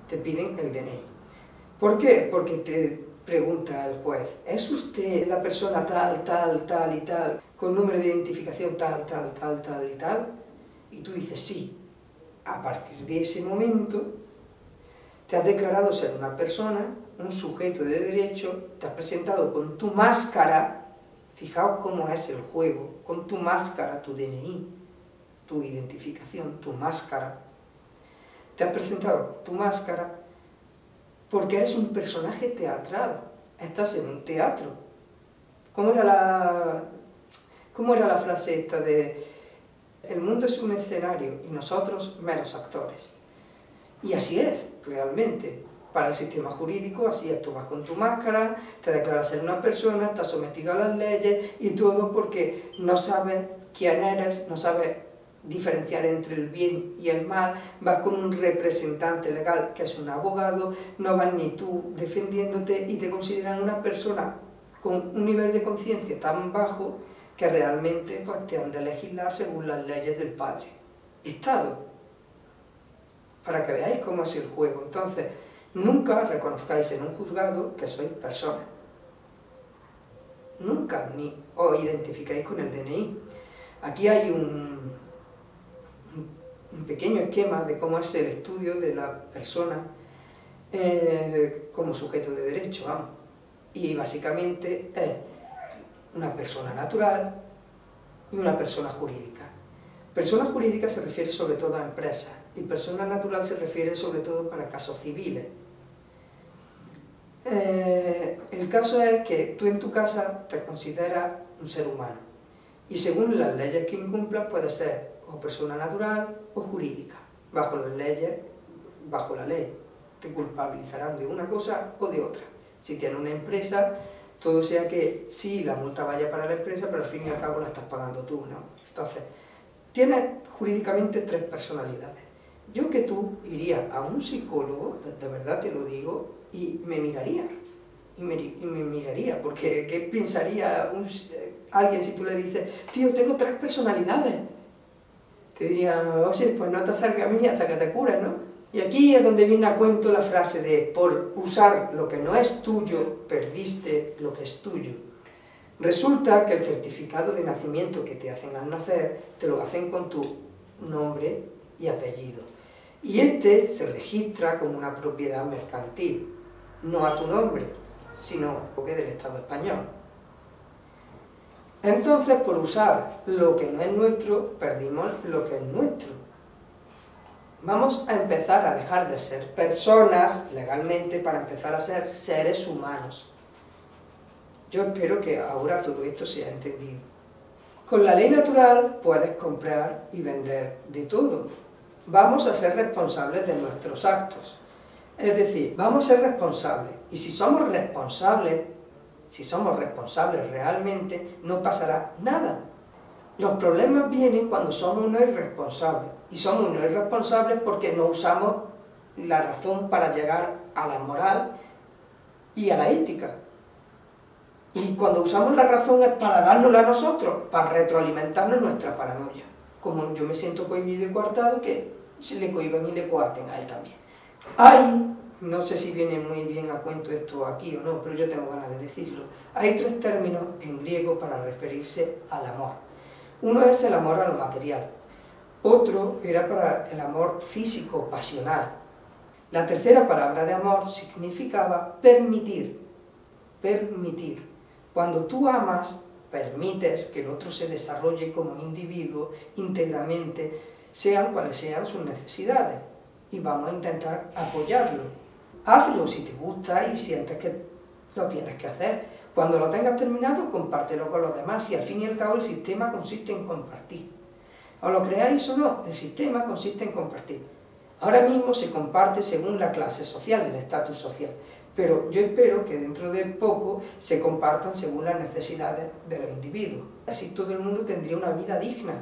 te piden el DNI. ¿Por qué? Porque te pregunta el juez, ¿es usted la persona tal, tal, tal y tal, con número de identificación tal, tal, tal, tal y tal? Y tú dices sí. A partir de ese momento te has declarado ser una persona, un sujeto de derecho, te has presentado con tu máscara, fijaos cómo es el juego, con tu máscara, tu DNI, tu identificación, tu máscara, te has presentado con tu máscara porque eres un personaje teatral, estás en un teatro. ¿Cómo era la frase esta de el mundo es un escenario y nosotros meros actores? Y así es, realmente. Para el sistema jurídico, así es, tú vas con tu máscara, te declaras ser una persona, estás sometido a las leyes y todo porque no sabes quién eres, no sabes diferenciar entre el bien y el mal, vas con un representante legal que es un abogado, no vas ni tú defendiéndote y te consideran una persona con un nivel de conciencia tan bajo que realmente pues, te han de legislar según las leyes del Padre Estado, para que veáis cómo es el juego. Entonces, nunca reconozcáis en un juzgado que sois personas. Nunca, ni os identificáis con el DNI. Aquí hay un pequeño esquema de cómo es el estudio de la persona como sujeto de derecho, vamos. Y básicamente es una persona natural y una persona jurídica. Persona jurídica se refiere sobre todo a empresas y persona natural se refiere sobre todo para casos civiles. El caso es que tú en tu casa te consideras un ser humano y según las leyes que incumplas puedes ser o persona natural o jurídica. Bajo las leyes, bajo la ley, te culpabilizarán de una cosa o de otra. Si tienes una empresa, todo sea que sí, la multa vaya para la empresa, pero al fin y al cabo la estás pagando tú, ¿no? Entonces, tienes jurídicamente tres personalidades. Yo que tú iría a un psicólogo, de verdad te lo digo, y me miraría. Y me miraría, porque ¿qué pensaría alguien si tú le dices, tío, tengo tres personalidades? Te diría, oye, pues no te acerques a mí hasta que te cures, ¿no? Y aquí es donde viene a cuento la frase de, por usar lo que no es tuyo, perdiste lo que es tuyo. Resulta que el certificado de nacimiento que te hacen al nacer, te lo hacen con tu nombre y apellido. y este se registra como una propiedad mercantil, no a tu nombre, sino que del Estado español. Entonces, por usar lo que no es nuestro, perdimos lo que es nuestro. Vamos a empezar a dejar de ser personas legalmente para empezar a ser seres humanos. Yo espero que ahora todo esto sea entendido. Con la ley natural puedes comprar y vender de todo. Vamos a ser responsables de nuestros actos. Es decir, vamos a ser responsables. Y si somos responsables realmente, no pasará nada. Los problemas vienen cuando somos unos irresponsables. Y somos unos irresponsables porque no usamos la razón para llegar a la moral y a la ética. Y cuando usamos la razón es para dárnosla a nosotros, para retroalimentarnos nuestra paranoia. Como yo me siento cohibido y coartado, que se le cohiban y le coarten a él también. Hay, no sé si viene muy bien a cuento esto aquí o no, pero yo tengo ganas de decirlo, hay 3 términos en griego para referirse al amor. Uno es el amor a lo material, otro era para el amor físico, pasional. La tercera palabra de amor significaba permitir, permitir. Cuando tú amas, permites que el otro se desarrolle como individuo íntegramente, sean cuales sean sus necesidades, y vamos a intentar apoyarlo. Hazlo si te gusta y sientes que lo tienes que hacer. Cuando lo tengas terminado, compártelo con los demás, y al fin y al cabo el sistema consiste en compartir. O lo creáis o no, el sistema consiste en compartir. Ahora mismo se comparte según la clase social, el estatus social, pero yo espero que dentro de poco se compartan según las necesidades de los individuos. Así todo el mundo tendría una vida digna.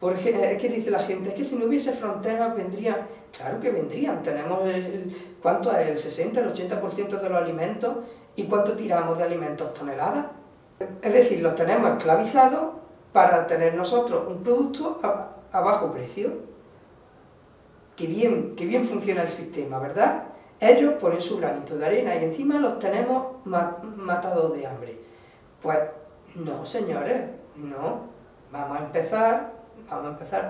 Por ejemplo, es que dice la gente, es que si no hubiese fronteras vendrían. Claro que vendrían, tenemos ¿cuánto es? El 60, el 80% de los alimentos, ¿y cuánto tiramos de alimentos toneladas? Es decir, los tenemos esclavizados para tener nosotros un producto a bajo precio. Qué bien funciona el sistema, ¿verdad? Ellos ponen su granito de arena y encima los tenemos matados de hambre. Pues no, señores, no. Vamos a empezar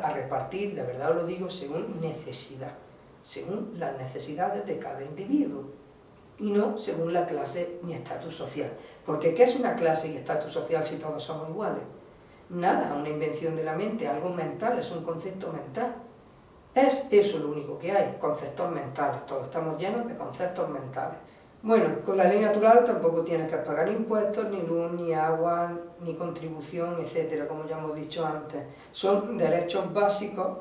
a repartir, de verdad os lo digo, según necesidad, según las necesidades de cada individuo, y no según la clase ni estatus social. Porque ¿qué es una clase y estatus social si todos somos iguales? Nada, una invención de la mente, algo mental, es un concepto mental. Es eso lo único que hay, conceptos mentales, todos estamos llenos de conceptos mentales. Bueno, con la ley natural tampoco tienes que pagar impuestos, ni luz, ni agua, ni contribución, etcétera, como ya hemos dicho antes. Son derechos básicos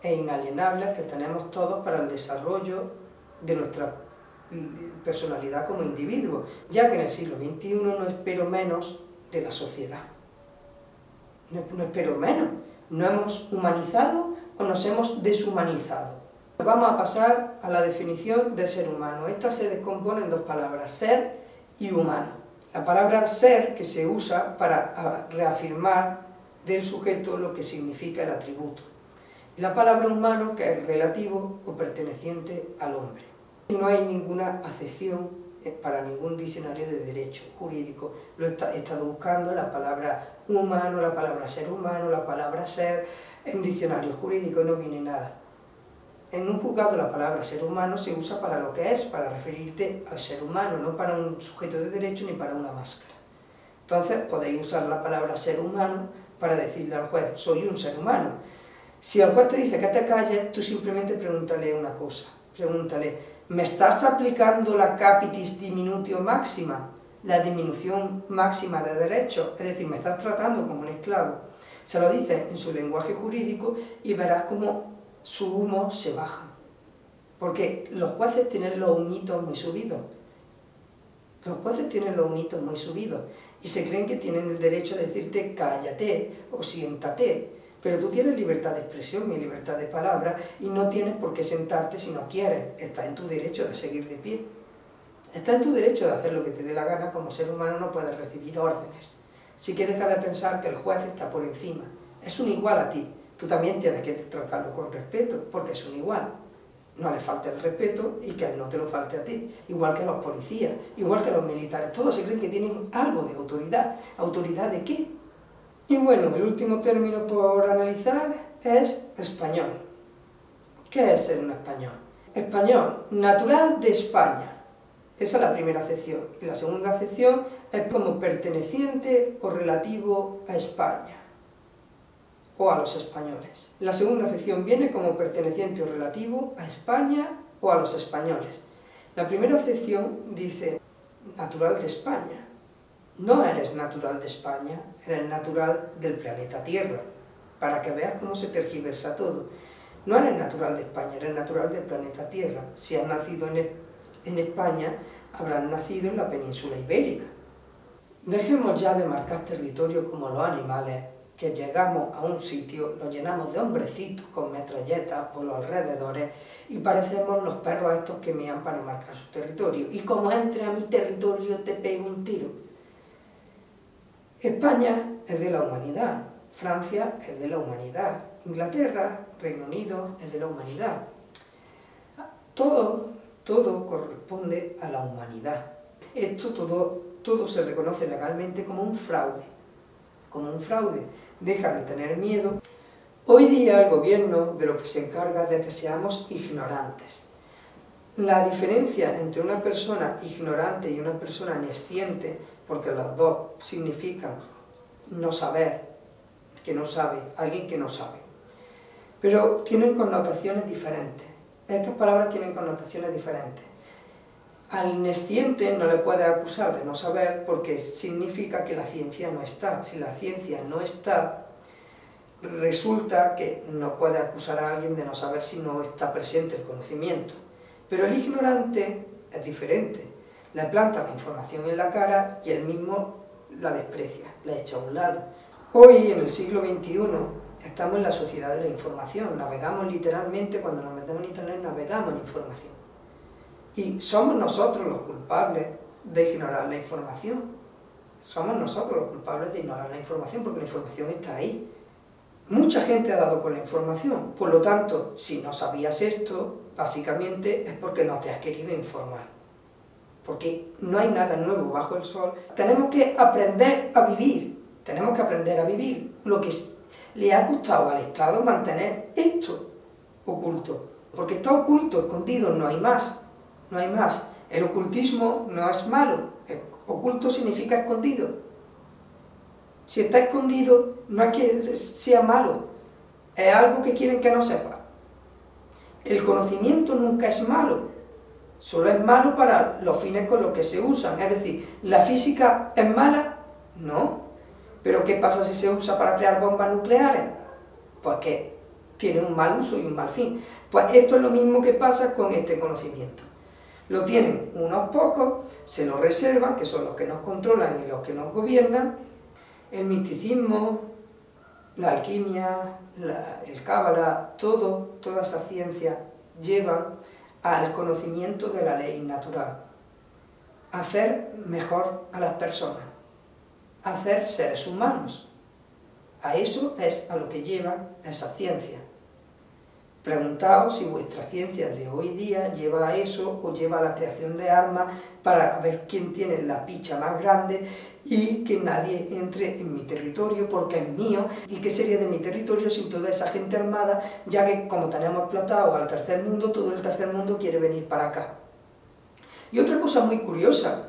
e inalienables que tenemos todos para el desarrollo de nuestra personalidad como individuo, ya que en el siglo XXI no espero menos de la sociedad. No espero menos. No hemos humanizado o nos hemos deshumanizado. Vamos a pasar a la definición de ser humano. Esta se descompone en 2 palabras, ser y humano. La palabra ser, que se usa para reafirmar del sujeto lo que significa el atributo. Y la palabra humano, que es relativo o perteneciente al hombre. No hay ninguna acepción para ningún diccionario de derecho jurídico. Lo he estado buscando, la palabra humano, la palabra ser humano, la palabra ser, en diccionario jurídico no viene nada. En un juzgado la palabra ser humano se usa para lo que es, para referirte al ser humano, no para un sujeto de derecho ni para una máscara. Entonces podéis usar la palabra ser humano para decirle al juez, soy un ser humano. Si el juez te dice que te calles, tú simplemente pregúntale una cosa, pregúntale, ¿me estás aplicando la capitis diminutio máxima, la disminución máxima de derechos? Es decir, me estás tratando como un esclavo. Se lo dice en su lenguaje jurídico y verás cómo su humo se baja. Porque los jueces tienen los humitos muy subidos. Los jueces tienen los humitos muy subidos y se creen que tienen el derecho de decirte cállate o siéntate. Pero tú tienes libertad de expresión y libertad de palabra y no tienes por qué sentarte si no quieres. Está en tu derecho de seguir de pie. Está en tu derecho de hacer lo que te dé la gana. Como ser humano no puedes recibir órdenes. Sí que deja de pensar que el juez está por encima. Es un igual a ti. Tú también tienes que tratarlo con respeto, porque es un igual. No le falta el respeto y que él no te lo falte a ti. Igual que los policías, igual que los militares. Todos se creen que tienen algo de autoridad. ¿Autoridad de qué? Y bueno, el último término por analizar es español. ¿Qué es ser un español? Español, natural de España. Esa es la primera acepción. Y la segunda acepción es como perteneciente o relativo a España o a los españoles. La segunda acepción viene como perteneciente o relativo a España o a los españoles. La primera acepción dice natural de España. No eres natural de España, eres natural del planeta Tierra, para que veas cómo se tergiversa todo. No eres natural de España, eres natural del planeta Tierra. Si has nacido en España, habrás nacido en la península ibérica. Dejemos ya de marcar territorio como los animales, que llegamos a un sitio, lo llenamos de hombrecitos con metralletas por los alrededores y parecemos los perros estos que mean para marcar su territorio. Y como entre a mi territorio te pego un tiro. España es de la humanidad, Francia es de la humanidad, Inglaterra, Reino Unido es de la humanidad. Todo corresponde a la humanidad. Esto todo se reconoce legalmente como un fraude. Deja de tener miedo. Hoy día el gobierno de lo que se encarga de que seamos ignorantes. La diferencia entre una persona ignorante y una persona nesciente, porque las dos significan no saber, que no sabe, alguien que no sabe, pero tienen connotaciones diferentes. Estas palabras tienen connotaciones diferentes. Al nesciente no le puede acusar de no saber porque significa que la ciencia no está. Si la ciencia no está, resulta que no puede acusar a alguien de no saber si no está presente el conocimiento. Pero el ignorante es diferente. Le planta la información en la cara y él mismo la desprecia, la echa a un lado. Hoy, en el siglo XXI, estamos en la sociedad de la información. Navegamos literalmente, cuando nos metemos en internet, navegamos en información. Y somos nosotros los culpables de ignorar la información. Somos nosotros los culpables de ignorar la información, porque la información está ahí. Mucha gente ha dado con la información. Por lo tanto, si no sabías esto, básicamente es porque no te has querido informar. Porque no hay nada nuevo bajo el sol. Tenemos que aprender a vivir. Tenemos que aprender a vivir. Lo que le ha costado al Estado mantener esto oculto. Porque está oculto, escondido, no hay más. No hay más. El ocultismo no es malo. Oculto significa escondido. Si está escondido, no es que sea malo. Es algo que quieren que no sepa. El conocimiento nunca es malo. Solo es malo para los fines con los que se usan. Es decir, ¿la física es mala? No. ¿Pero qué pasa si se usa para crear bombas nucleares? Pues que tiene un mal uso y un mal fin. Pues esto es lo mismo que pasa con este conocimiento. Lo tienen unos pocos, se lo reservan, que son los que nos controlan y los que nos gobiernan. El misticismo, la alquimia, el cábala, toda esa ciencia llevan al conocimiento de la ley natural. Hacer mejor a las personas, hacer seres humanos. A eso es a lo que lleva esa ciencia. Preguntaos si vuestra ciencia de hoy día lleva a eso o lleva a la creación de armas para ver quién tiene la picha más grande y que nadie entre en mi territorio porque es mío. ¿Y qué sería de mi territorio sin toda esa gente armada? Ya que como tenemos explotado al tercer mundo, todo el tercer mundo quiere venir para acá. Y otra cosa muy curiosa.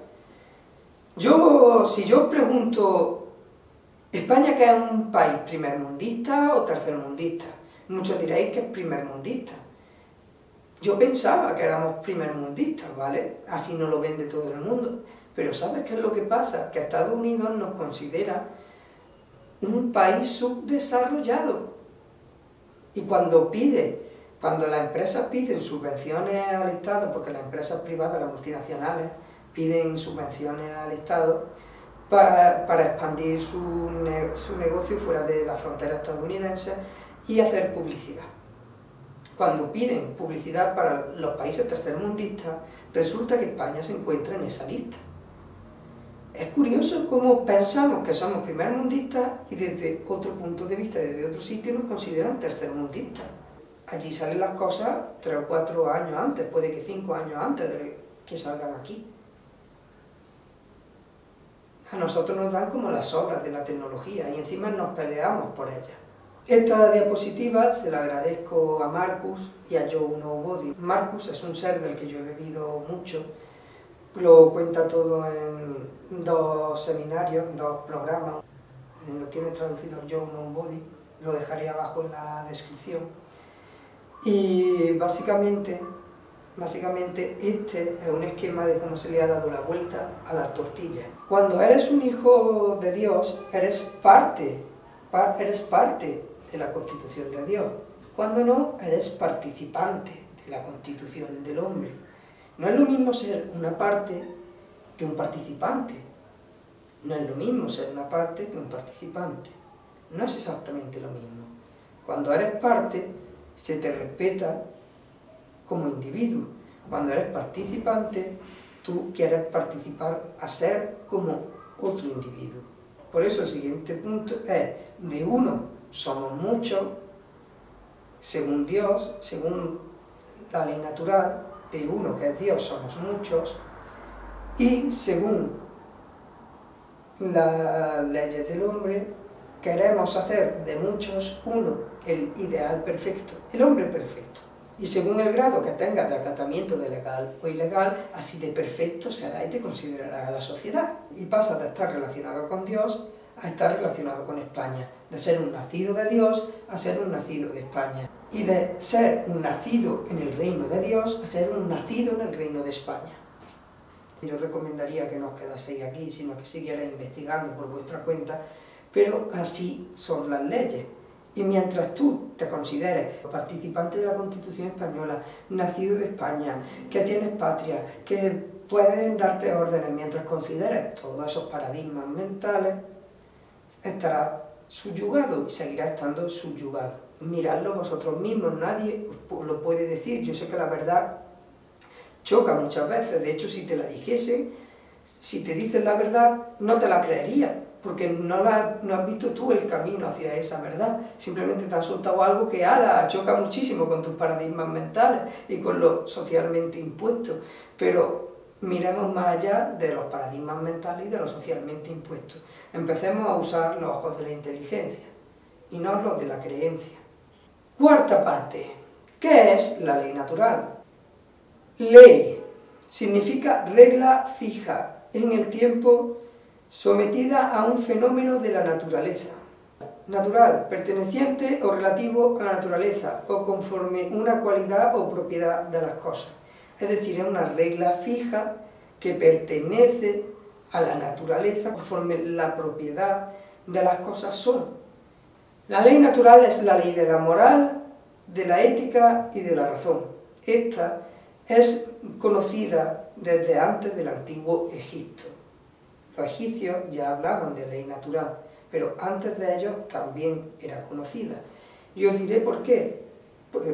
Si yo pregunto, ¿España que es un país primermundista o tercermundista? Muchos diréis que es primermundista. Yo pensaba que éramos primermundistas, ¿vale? Así nos lo vende todo el mundo. Pero ¿sabes qué es lo que pasa? Que Estados Unidos nos considera un país subdesarrollado. Y cuando las empresas piden subvenciones al Estado, porque las empresas privadas, las multinacionales, piden subvenciones al Estado para expandir su negocio fuera de la frontera estadounidense y hacer publicidad. Cuando piden publicidad para los países tercermundistas, resulta que España se encuentra en esa lista. Es curioso cómo pensamos que somos primermundistas y desde otro punto de vista, desde otro sitio, nos consideran tercermundistas. Allí salen las cosas 3 o 4 años antes, puede que 5 años antes de que salgan aquí. A nosotros nos dan como las obras de la tecnología y encima nos peleamos por ellas. Esta diapositiva se la agradezco a Marcus y a Joe Nobody. Marcus es un ser del que yo he bebido mucho, lo cuenta todo en 2 seminarios, en 2 programas, lo tiene traducido Joe Nobody, lo dejaré abajo en la descripción. Y básicamente este es un esquema de cómo se le ha dado la vuelta a las tortillas. Cuando eres un hijo de Dios, eres parte de la constitución de Dios. Cuando no, eres participante de la constitución del hombre. No es lo mismo ser una parte que un participante. No es lo mismo ser una parte que un participante. No es exactamente lo mismo. Cuando eres parte, se te respeta como individuo. Cuando eres participante, tú quieres participar a ser como otro individuo. Por eso el siguiente punto es: de uno somos muchos, según Dios, según la ley natural, de uno que es Dios somos muchos, y según las leyes del hombre, queremos hacer de muchos uno, el ideal perfecto, el hombre perfecto. Y según el grado que tengas de acatamiento de legal o ilegal, así de perfecto será y te considerará la sociedad. Y pasas de estar relacionado con Dios a estar relacionado con España, de ser un nacido de Dios a ser un nacido de España, y de ser un nacido en el reino de Dios a ser un nacido en el reino de España. Yo recomendaría que no os quedaseis aquí, sino que siguierais investigando por vuestra cuenta, pero así son las leyes. Y mientras tú te consideres participante de la Constitución Española, nacido de España, que tienes patria, que puedes darte órdenes, mientras consideres todos esos paradigmas mentales, estarás subyugado y seguirás estando subyugado. Miradlo vosotros mismos, nadie os lo puede decir. Yo sé que la verdad choca muchas veces, de hecho si te la dijesen, si te dicen la verdad, no te la creerías, porque no has visto tú el camino hacia esa verdad, simplemente te han soltado algo que choca muchísimo con tus paradigmas mentales y con lo socialmente impuesto, pero miremos más allá de los paradigmas mentales y de lo socialmente impuesto. Empecemos a usar los ojos de la inteligencia y no los de la creencia. Cuarta parte. ¿Qué es la ley natural? Ley significa regla fija en el tiempo, sometida a un fenómeno de la naturaleza. Natural, perteneciente o relativo a la naturaleza, o conforme una cualidad o propiedad de las cosas. Es decir, es una regla fija que pertenece a la naturaleza conforme la propiedad de las cosas son. La ley natural es la ley de la moral, de la ética y de la razón. Esta es conocida desde antes del antiguo Egipto. Los egipcios ya hablaban de ley natural, pero antes de ellos también era conocida. Y os diré por qué.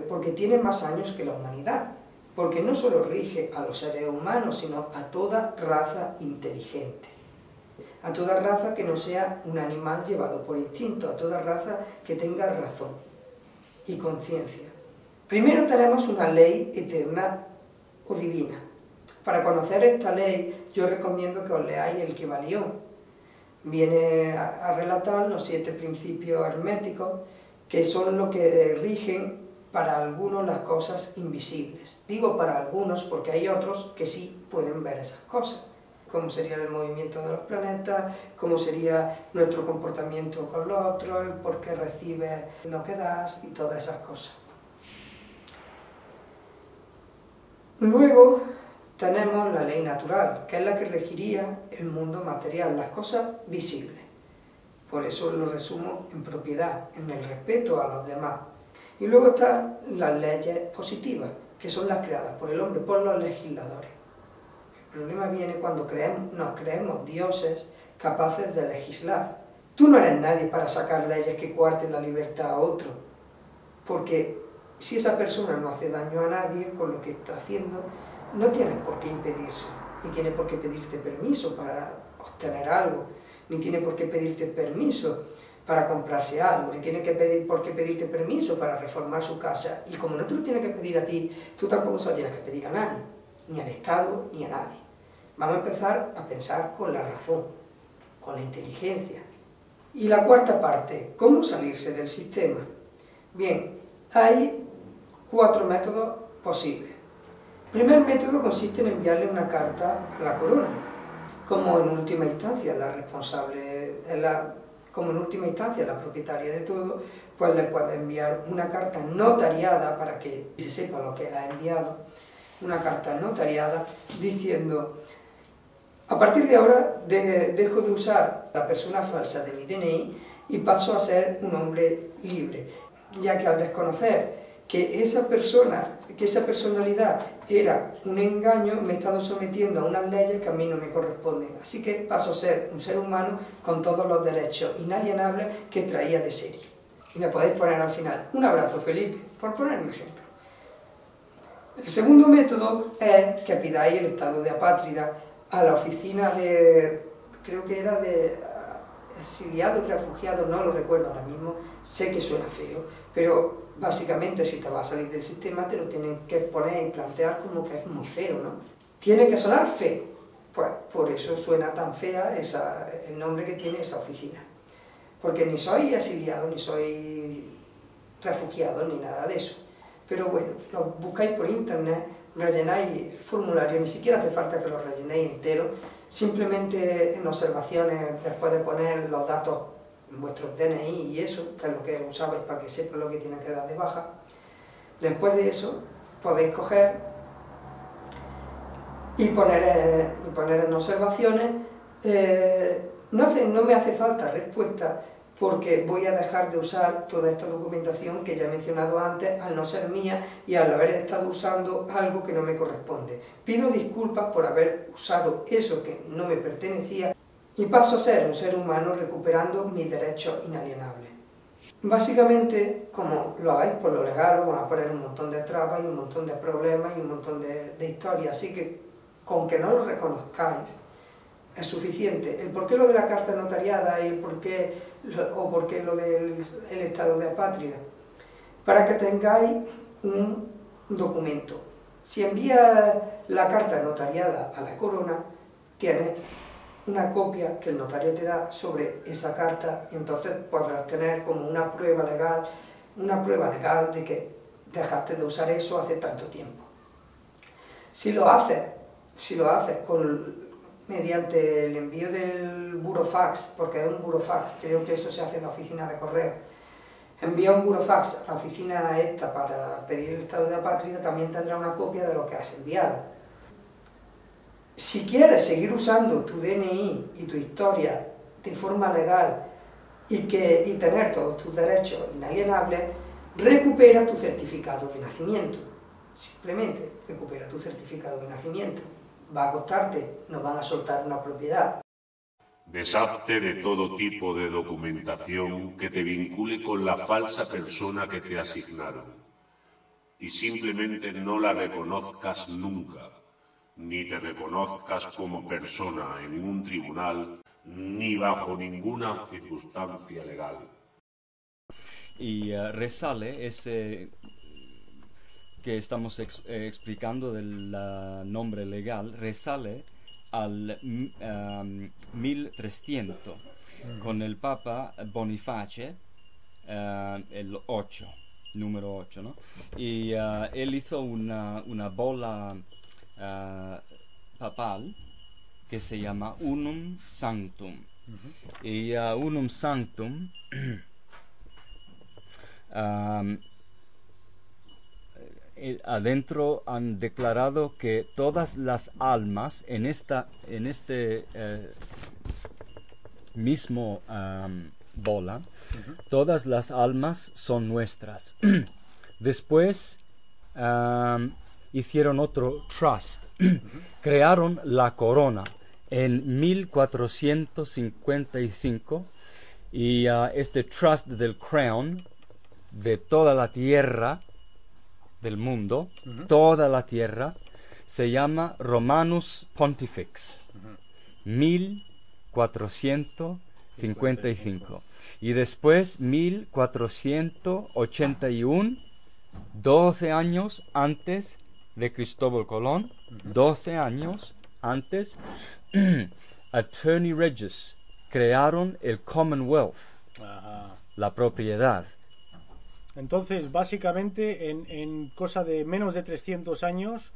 Porque tiene más años que la humanidad. Porque no solo rige a los seres humanos, sino a toda raza inteligente. A toda raza que no sea un animal llevado por instinto, a toda raza que tenga razón y conciencia. Primero tenemos una ley eterna o divina. Para conocer esta ley, yo recomiendo que os leáis el Kybalión. Viene a relatar los 7 principios herméticos, que son los que rigen para algunos las cosas invisibles. Digo para algunos porque hay otros que sí pueden ver esas cosas, como sería el movimiento de los planetas, cómo sería nuestro comportamiento con los otros, el por qué recibes lo que das y todas esas cosas. Luego tenemos la ley natural, que es la que regiría el mundo material, las cosas visibles. Por eso lo resumo en propiedad, en el respeto a los demás. Y luego están las leyes positivas, que son las creadas por el hombre, por los legisladores. El problema viene cuando nos creemos dioses capaces de legislar. Tú no eres nadie para sacar leyes que coarten la libertad a otro, porque si esa persona no hace daño a nadie con lo que está haciendo, no tienes por qué impedirse, ni tiene por qué pedirte permiso para obtener algo, ni tiene por qué pedirte permiso para comprarse algo, ni tiene por qué pedirte permiso para reformar su casa. Y como no te lo tiene que pedir a ti, tú tampoco se lo tienes que pedir a nadie, ni al Estado, ni a nadie. Vamos a empezar a pensar con la razón, con la inteligencia. Y la cuarta parte, ¿cómo salirse del sistema? Bien, hay 4 métodos posibles. El primer método consiste en enviarle una carta a la corona, como en última instancia la responsable, como en última instancia la propietaria de todo, pues le puede enviar una carta notariada para que se sepa lo que ha enviado, una carta notariada diciendo: a partir de ahora dejo de usar la persona falsa de mi DNI y paso a ser un hombre libre, ya que al desconocer que esa personalidad era un engaño, me he estado sometiendo a unas leyes que a mí no me corresponden. Así que paso a ser un ser humano con todos los derechos inalienables que traía de serie. Y le podéis poner al final: un abrazo, Felipe, por poner un ejemplo. El segundo método es que pidáis el estado de apátrida a la oficina de, creo que era de exiliados y refugiados, no lo recuerdo ahora mismo, sé que suena feo, pero básicamente si te vas a salir del sistema te lo tienen que poner y plantear como que es muy feo, ¿no? Tiene que sonar feo, pues por eso suena tan fea el nombre que tiene esa oficina, porque ni soy exiliado, ni soy refugiado, ni nada de eso. Pero bueno, lo buscáis por internet, rellenáis el formulario, ni siquiera hace falta que lo rellenéis entero, simplemente en observaciones, después de poner los datos en vuestros DNI y eso, que es lo que usabais para que sepan lo que tienen que dar de baja. Después de eso, podéis coger y poner en observaciones, no me hace falta respuesta, porque voy a dejar de usar toda esta documentación que ya he mencionado antes, al no ser mía y al haber estado usando algo que no me corresponde. Pido disculpas por haber usado eso que no me pertenecía y paso a ser un ser humano recuperando mis derechos inalienables. Básicamente, como lo hagáis por lo legal, os van a poner un montón de trabas y un montón de problemas y un montón de historias, así que con que no lo reconozcáis es suficiente. El por qué lo de la carta notariada y el por qué lo del estado de apátrida, para que tengáis un documento. Si envías la carta notariada a la corona, tienes una copia que el notario te da sobre esa carta y entonces podrás tener como una prueba legal de que dejaste de usar eso hace tanto tiempo. Si lo haces mediante el envío del burofax, porque es un burofax, creo que eso se hace en la oficina de correo, envía un burofax a la oficina esta para pedir el estado de apátrida, también tendrá una copia de lo que has enviado. Si quieres seguir usando tu DNI y tu historia de forma legal y tener todos tus derechos inalienables, recupera tu certificado de nacimiento. Simplemente recupera tu certificado de nacimiento. Va a costarte, no van a soltar una propiedad. Deshazte de todo tipo de documentación que te vincule con la falsa persona que te asignaron y simplemente no la reconozcas nunca, ni te reconozcas como persona en un tribunal ni bajo ninguna circunstancia legal. Y resale ese que estamos explicando del nombre legal, resale al 1300 con el Papa Boniface, el 8, número 8, ¿no? Y él hizo una bola papal que se llama Unum Sanctum. Y Unum Sanctum adentro han declarado que todas las almas en este mismo bola, todas las almas son nuestras. Después hicieron otro trust, crearon la corona en 1455 y este trust del crown de toda la tierra del mundo, toda la tierra, se llama Romanus Pontifex, 1455. Y después, 1481, 12 años antes de Cristóbal Colón, 12 años antes, Attorney Regis crearon el Commonwealth, Ajá. la propiedad. Entonces, básicamente, en cosa de menos de 300 años,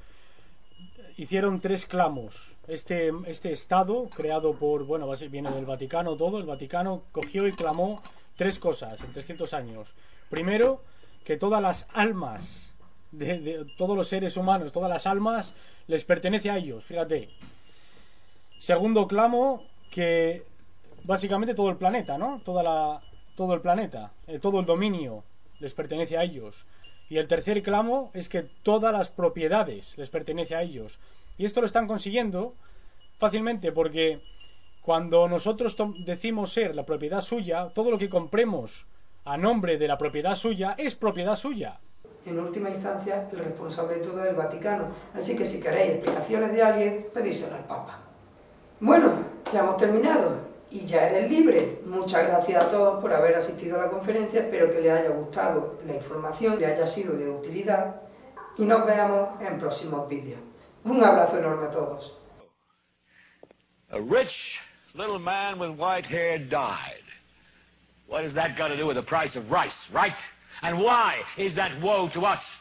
hicieron 3 clamos. Este estado, creado por, bueno, viene del Vaticano todo, el Vaticano cogió y clamó 3 cosas en 300 años. Primero, que todas las almas, de todos los seres humanos, todas las almas, les pertenece a ellos, fíjate. Segundo clamo, que básicamente todo el planeta, ¿no? Todo el planeta, todo el dominio les pertenece a ellos. Y el tercer clamo es que todas las propiedades les pertenece a ellos. Y esto lo están consiguiendo fácilmente porque cuando nosotros decimos ser la propiedad suya, todo lo que compremos a nombre de la propiedad suya es propiedad suya. En última instancia, el responsable de todo es el Vaticano. Así que si queréis explicaciones de alguien, pedírselo al Papa. Bueno, ya hemos terminado. Y ya eres libre. Muchas gracias a todos por haber asistido a la conferencia, espero que les haya gustado la información, les haya sido de utilidad y nos veamos en próximos vídeos. Un abrazo enorme a todos. A rich little man with white hair died. What has that got to do with the price of rice, right? And why is that woe to us?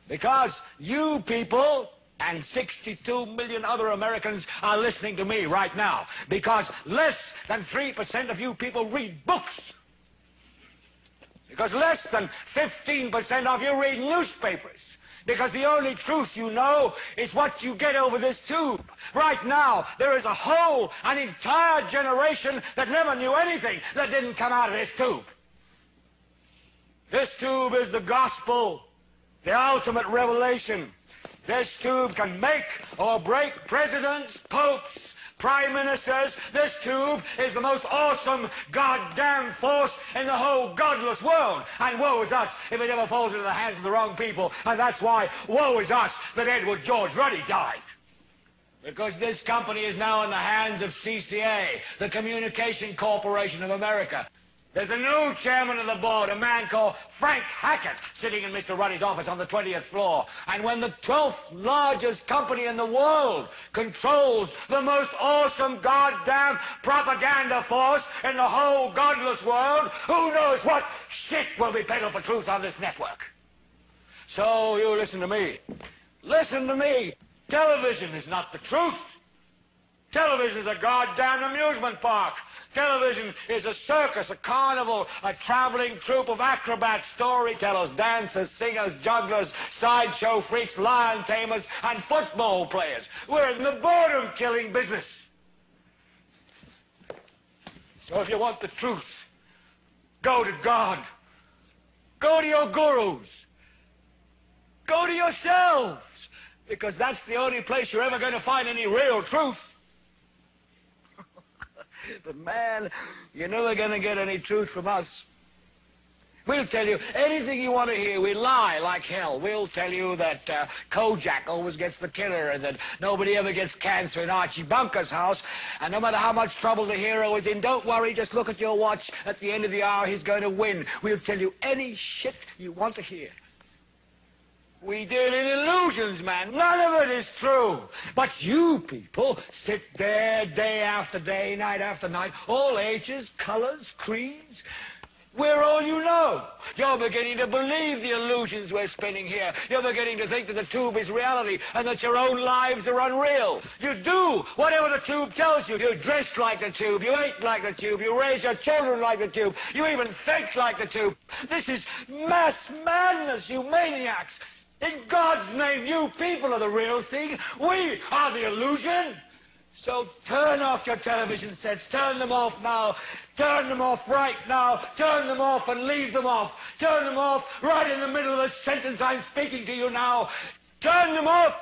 Because you people and 62 million other Americans are listening to me right now. Because less than 3% of you people read books. Because less than 15% of you read newspapers. Because the only truth you know is what you get over this tube. Right now, there is an entire generation that never knew anything that didn't come out of this tube. This tube is the gospel, the ultimate revelation. This tube can make or break presidents, popes, prime ministers. This tube is the most awesome goddamn force in the whole godless world. And woe is us if it ever falls into the hands of the wrong people. And that's why woe is us that Edward George Ruddy died. Because this company is now in the hands of CCA, the Communication Corporation of America. There's a new chairman of the board, a man called Frank Hackett, sitting in Mr. Ruddy's office on the 20th floor. And when the 12th largest company in the world controls the most awesome goddamn propaganda force in the whole godless world, who knows what shit will be peddled for truth on this network? So you listen to me. Listen to me. Television is not the truth. Television is a goddamn amusement park. Television is a circus, a carnival, a traveling troupe of acrobats, storytellers, dancers, singers, jugglers, sideshow freaks, lion tamers, and football players. We're in the boredom-killing business. So if you want the truth, go to God. Go to your gurus. Go to yourselves. Because that's the only place you're ever going to find any real truth. But man, you're never going to get any truth from us. We'll tell you anything you want to hear. We lie like hell. We'll tell you that Kojak always gets the killer and that nobody ever gets cancer in Archie Bunker's house. And no matter how much trouble the hero is in, don't worry, just look at your watch. At the end of the hour, he's going to win. We'll tell you any shit you want to hear. We deal in illusions, man. None of it is true. But you people sit there day after day, night after night, all ages, colors, creeds. We're all you know. You're beginning to believe the illusions we're spinning here. You're beginning to think that the tube is reality and that your own lives are unreal. You do whatever the tube tells you. You dress like the tube. You eat like the tube. You raise your children like the tube. You even think like the tube. This is mass madness, you maniacs. In God's name, you people are the real thing. We are the illusion. So turn off your television sets. Turn them off now. Turn them off right now. Turn them off and leave them off. Turn them off right in the middle of the sentence I'm speaking to you now. Turn them off.